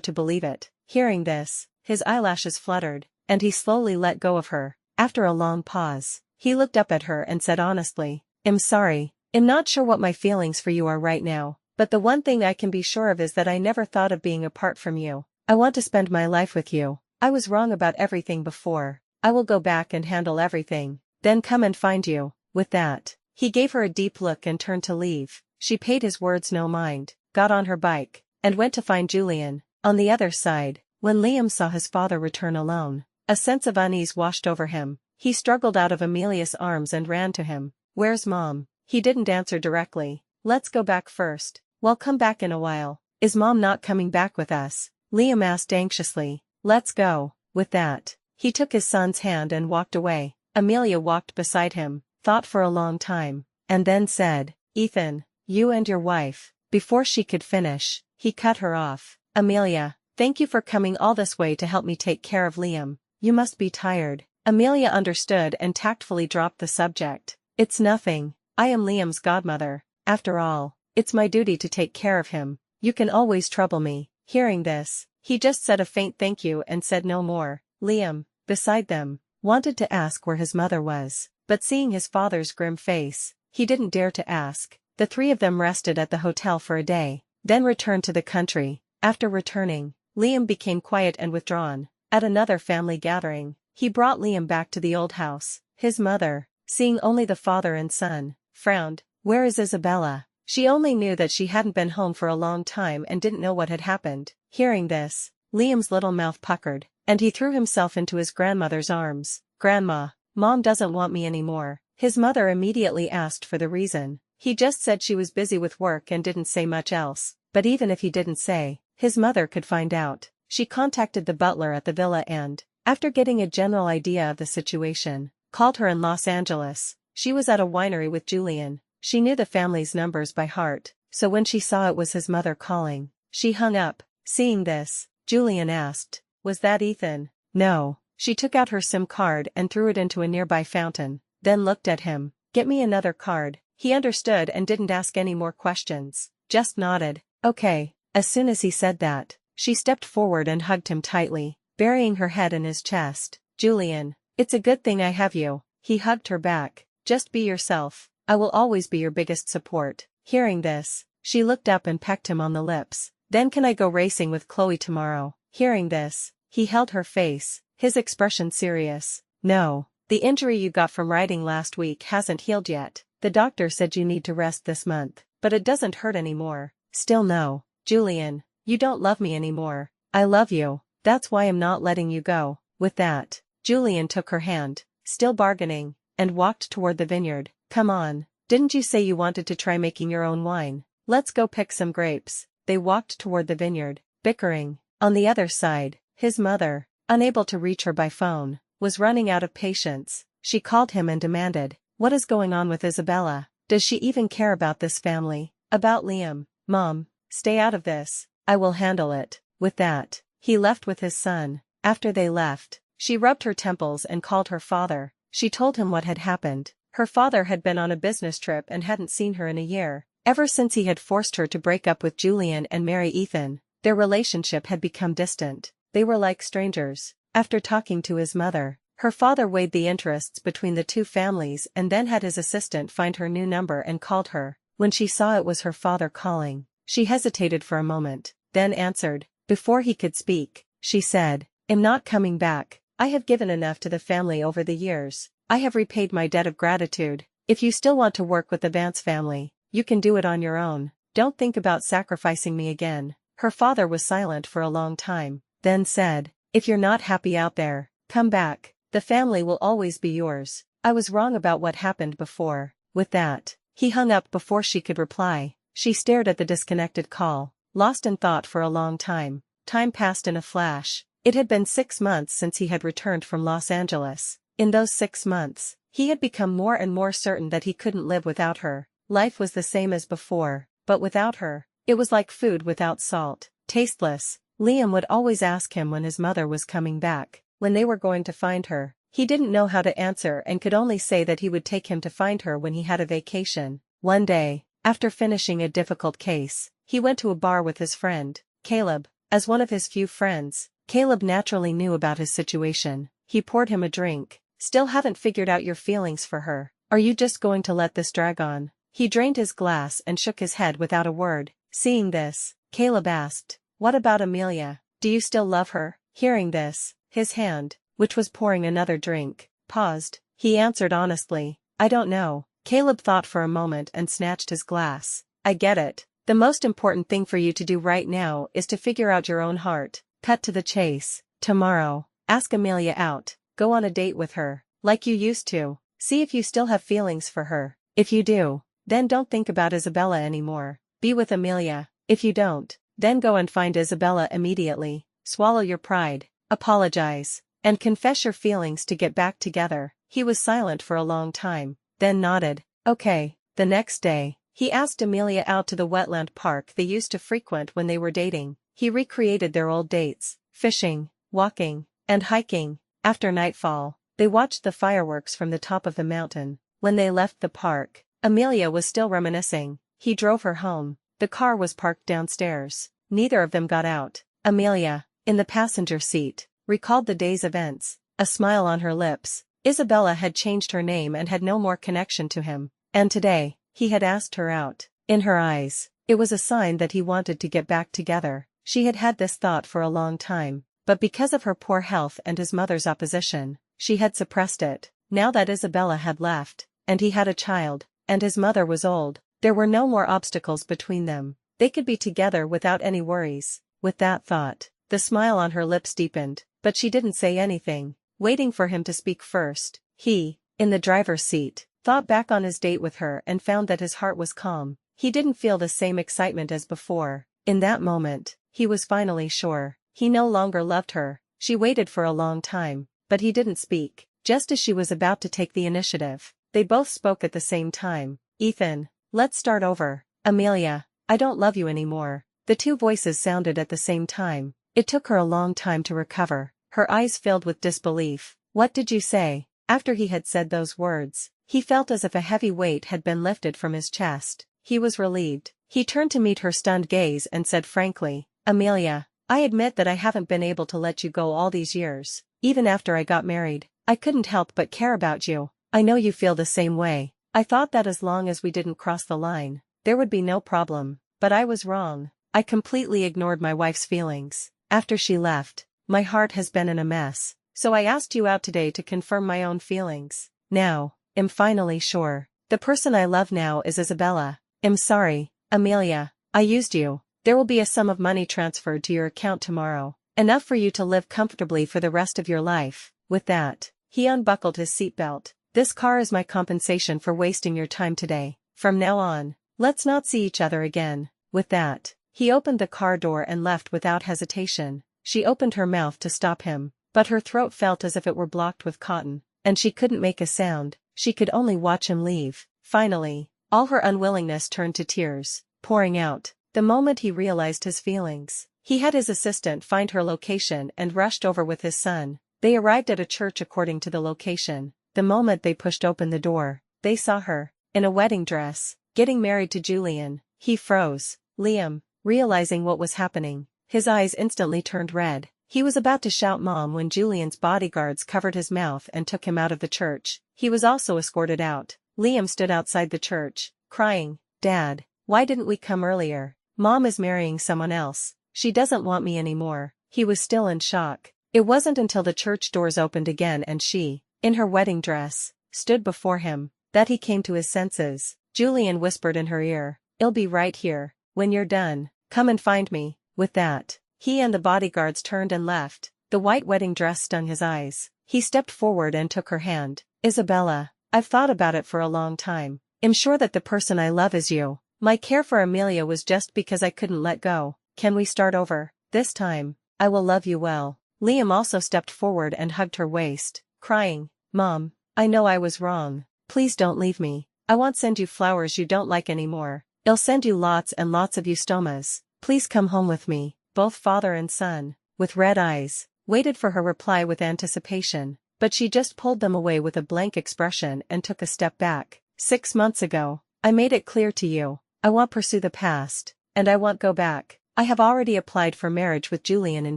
S1: to believe it. Hearing this, his eyelashes fluttered, and he slowly let go of her. After a long pause, he looked up at her and said honestly, I'm sorry. I'm not sure what my feelings for you are right now, but the one thing I can be sure of is that I never thought of being apart from you. I want to spend my life with you. I was wrong about everything before. I will go back and handle everything, then come and find you. With that, he gave her a deep look and turned to leave. She paid his words no mind, got on her bike, and went to find Julian. On the other side, when Liam saw his father return alone, a sense of unease washed over him. He struggled out of Amelia's arms and ran to him. Where's Mom? He didn't answer directly. Let's go back first. Well, come back in a while. Is Mom not coming back with us? Liam asked anxiously. Let's go. With that, he took his son's hand and walked away. Amelia walked beside him, thought for a long time, and then said, Ethan, you and your wife. Before she could finish, he cut her off. Amelia, thank you for coming all this way to help me take care of Liam. You must be tired. Amelia understood and tactfully dropped the subject. It's nothing. I am Liam's godmother. After all, it's my duty to take care of him. You can always trouble me. Hearing this, he just said a faint thank you and said no more. Liam, beside them, wanted to ask where his mother was, but seeing his father's grim face, he didn't dare to ask. The 3 of them rested at the hotel for a day, then returned to the country. After returning, Liam became quiet and withdrawn. At another family gathering, he brought Liam back to the old house. His mother, seeing only the father and son, frowned. Where is Isabella? She only knew that she hadn't been home for a long time and didn't know what had happened. Hearing this, Liam's little mouth puckered, and he threw himself into his grandmother's arms. Grandma, Mom doesn't want me anymore. His mother immediately asked for the reason. He just said she was busy with work and didn't say much else. But even if he didn't say, his mother could find out. She contacted the butler at the villa and, after getting a general idea of the situation, called her in Los Angeles. She was at a winery with Julian. She knew the family's numbers by heart, so when she saw it was his mother calling, she hung up. Seeing this, Julian asked, was that Ethan? No. She took out her SIM card and threw it into a nearby fountain, then looked at him. Get me another card. He understood and didn't ask any more questions, just nodded. Okay. As soon as he said that, she stepped forward and hugged him tightly, burying her head in his chest. Julian, it's a good thing I have you. He hugged her back. Just be yourself. I will always be your biggest support. Hearing this, she looked up and pecked him on the lips. Then can I go racing with Chloe tomorrow? Hearing this, he held her face, his expression serious. No, the injury you got from riding last week hasn't healed yet. The doctor said you need to rest this month, but it doesn't hurt anymore. Still no. Julian, you don't love me anymore. I love you. That's why I'm not letting you go. With that, Julian took her hand, still bargaining, and walked toward the vineyard. Come on. Didn't you say you wanted to try making your own wine? Let's go pick some grapes. They walked toward the vineyard, bickering. On the other side, his mother, unable to reach her by phone, was running out of patience. She called him and demanded, what is going on with Isabella? Does she even care about this family? About Liam? Mom, stay out of this. I will handle it. With that, he left with his son. After they left, she rubbed her temples and called her father. She told him what had happened. Her father had been on a business trip and hadn't seen her in a year. Ever since he had forced her to break up with Julian and marry Ethan, their relationship had become distant. They were like strangers. After talking to his mother, her father weighed the interests between the 2 families and then had his assistant find her new number and called her. When she saw it was her father calling, she hesitated for a moment, then answered. Before he could speak, she said, "I'm not coming back. I have given enough to the family over the years. I have repaid my debt of gratitude. If you still want to work with the Vance family, you can do it on your own. Don't think about sacrificing me again." Her father was silent for a long time, then said, "If you're not happy out there, come back. The family will always be yours. I was wrong about what happened before." With that, he hung up before she could reply. She stared at the disconnected call, lost in thought for a long time. Time passed in a flash. It had been 6 months since he had returned from Los Angeles. In those 6 months, he had become more and more certain that he couldn't live without her. Life was the same as before, but without her, it was like food without salt, tasteless. Liam would always ask him when his mother was coming back, when they were going to find her. He didn't know how to answer and could only say that he would take him to find her when he had a vacation. One day, after finishing a difficult case, he went to a bar with his friend, Caleb. As one of his few friends, Caleb naturally knew about his situation. He poured him a drink. "Still haven't figured out your feelings for her. Are you just going to let this drag on?" He drained his glass and shook his head without a word. Seeing this, Caleb asked, "What about Amelia? Do you still love her?" Hearing this, his hand, which was pouring another drink, paused. He answered honestly, "I don't know." Caleb thought for a moment and snatched his glass. "I get it. The most important thing for you to do right now is to figure out your own heart. Cut to the chase. Tomorrow, ask Amelia out. Go on a date with her, like you used to. See if you still have feelings for her. If you do, then don't think about Isabella anymore. Be with Amelia. If you don't, then go and find Isabella immediately. Swallow your pride, apologize, and confess your feelings to get back together." He was silent for a long time, then nodded. "Okay." The next day, he asked Amelia out to the wetland park they used to frequent when they were dating. He recreated their old dates, fishing, walking, and hiking. After nightfall, they watched the fireworks from the top of the mountain. When they left the park, Amelia was still reminiscing. He drove her home. The car was parked downstairs. Neither of them got out. Amelia, in the passenger seat, recalled the day's events, a smile on her lips. Isabella had changed her name and had no more connection to him. And today, he had asked her out. In her eyes, it was a sign that he wanted to get back together. She had had this thought for a long time, but because of her poor health and his mother's opposition, she had suppressed it. Now that Isabella had left, and he had a child, and his mother was old, there were no more obstacles between them. They could be together without any worries. With that thought, the smile on her lips deepened, but she didn't say anything, waiting for him to speak first. He, in the driver's seat, thought back on his date with her and found that his heart was calm. He didn't feel the same excitement as before. In that moment, he was finally sure. He no longer loved her. She waited for a long time, but he didn't speak. Just as she was about to take the initiative, they both spoke at the same time. "Ethan, let's start over." "Amelia, I don't love you anymore." The two voices sounded at the same time. It took her a long time to recover. Her eyes filled with disbelief. "What did you say?" After he had said those words, he felt as if a heavy weight had been lifted from his chest. He was relieved. He turned to meet her stunned gaze and said frankly, "Amelia, I admit that I haven't been able to let you go all these years. Even after I got married, I couldn't help but care about you. I know you feel the same way. I thought that as long as we didn't cross the line, there would be no problem. But I was wrong. I completely ignored my wife's feelings. After she left, my heart has been in a mess. So I asked you out today to confirm my own feelings. Now, I'm finally sure. The person I love now is Isabella. I'm sorry, Amelia, I used you. There will be a sum of money transferred to your account tomorrow. Enough for you to live comfortably for the rest of your life." With that, he unbuckled his seatbelt. "This car is my compensation for wasting your time today. From now on, let's not see each other again." With that, he opened the car door and left without hesitation. She opened her mouth to stop him, but her throat felt as if it were blocked with cotton, and she couldn't make a sound. She could only watch him leave. Finally, all her unwillingness turned to tears, pouring out, the moment he realized his feelings. He had his assistant find her location and rushed over with his son. They arrived at a church according to the location. The moment they pushed open the door, they saw her, in a wedding dress, getting married to Julian. He froze. Liam, realizing what was happening, his eyes instantly turned red. He was about to shout "Mom" when Julian's bodyguards covered his mouth and took him out of the church. He was also escorted out. Liam stood outside the church, crying, "Dad, why didn't we come earlier? Mom is marrying someone else." She doesn't want me anymore. He was still in shock. It wasn't until the church doors opened again and she, in her wedding dress, stood before him, that he came to his senses. Julian whispered in her ear, "I'll be right here. When you're done, come and find me." With that, he and the bodyguards turned and left. The white wedding dress stung his eyes. He stepped forward and took her hand. "Isabella, I've thought about it for a long time. I'm sure that the person I love is you. My care for Amelia was just because I couldn't let go. Can we start over? This time, I will love you well." Liam also stepped forward and hugged her waist, crying, "Mom, I know I was wrong. Please don't leave me. I won't send you flowers you don't like anymore. I'll send you lots and lots of eustomas. Please come home with me." Both father and son, with red eyes, waited for her reply with anticipation, but she just pulled them away with a blank expression and took a step back. "6 months ago, I made it clear to you, I won't pursue the past, and I won't go back. I have already applied for marriage with Julian in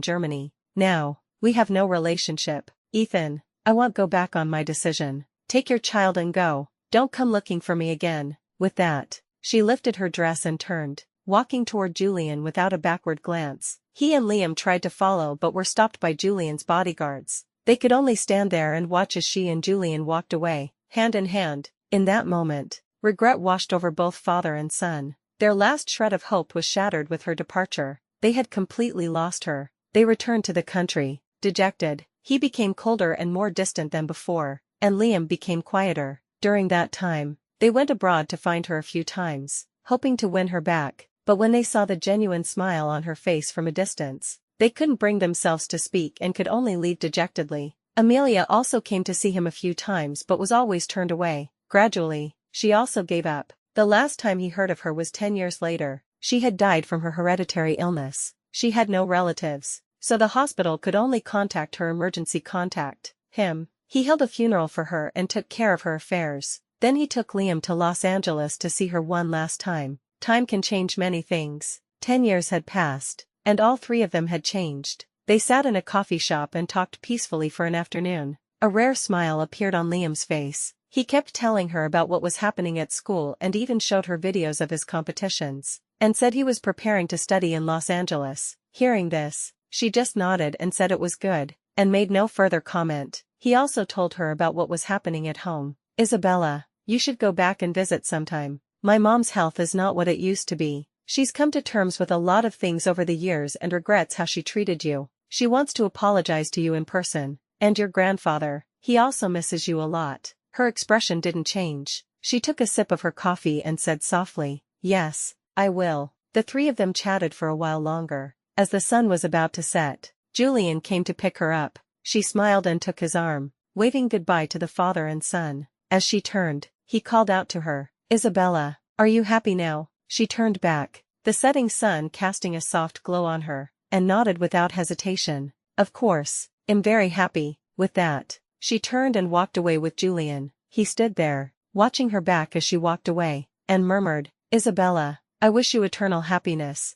S1: Germany. Now, we have no relationship. Ethan, I won't go back on my decision. Take your child and go. Don't come looking for me again." With that, she lifted her dress and turned, walking toward Julian without a backward glance. He and Liam tried to follow but were stopped by Julian's bodyguards. They could only stand there and watch as she and Julian walked away, hand in hand. In that moment, regret washed over both father and son. Their last shred of hope was shattered with her departure. They had completely lost her. They returned to the country, dejected. He became colder and more distant than before, and Liam became quieter. During that time, they went abroad to find her a few times, hoping to win her back, but when they saw the genuine smile on her face from a distance, they couldn't bring themselves to speak and could only leave dejectedly. Amelia also came to see him a few times but was always turned away. Gradually, she also gave up. The last time he heard of her was 10 years later. She had died from her hereditary illness. She had no relatives, so the hospital could only contact her emergency contact, him. He held a funeral for her and took care of her affairs. Then he took Liam to Los Angeles to see her one last time. Time can change many things. 10 years had passed, and all three of them had changed. They sat in a coffee shop and talked peacefully for an afternoon. A rare smile appeared on Liam's face. He kept telling her about what was happening at school and even showed her videos of his competitions, and said he was preparing to study in Los Angeles. Hearing this, she just nodded and said it was good, and made no further comment. He also told her about what was happening at home. "Isabella, you should go back and visit sometime. My mom's health is not what it used to be. She's come to terms with a lot of things over the years and regrets how she treated you. She wants to apologize to you in person, and your grandfather, he also misses you a lot." Her expression didn't change. She took a sip of her coffee and said softly, "Yes, I will." The three of them chatted for a while longer. As the sun was about to set, Julian came to pick her up. She smiled and took his arm, waving goodbye to the father and son. As she turned, he called out to her, "Isabella, are you happy now?" She turned back, the setting sun casting a soft glow on her, and nodded without hesitation. "Of course, I'm very happy." With that, she turned and walked away with Julian. He stood there, watching her back as she walked away, and murmured, "Isabella, I wish you eternal happiness."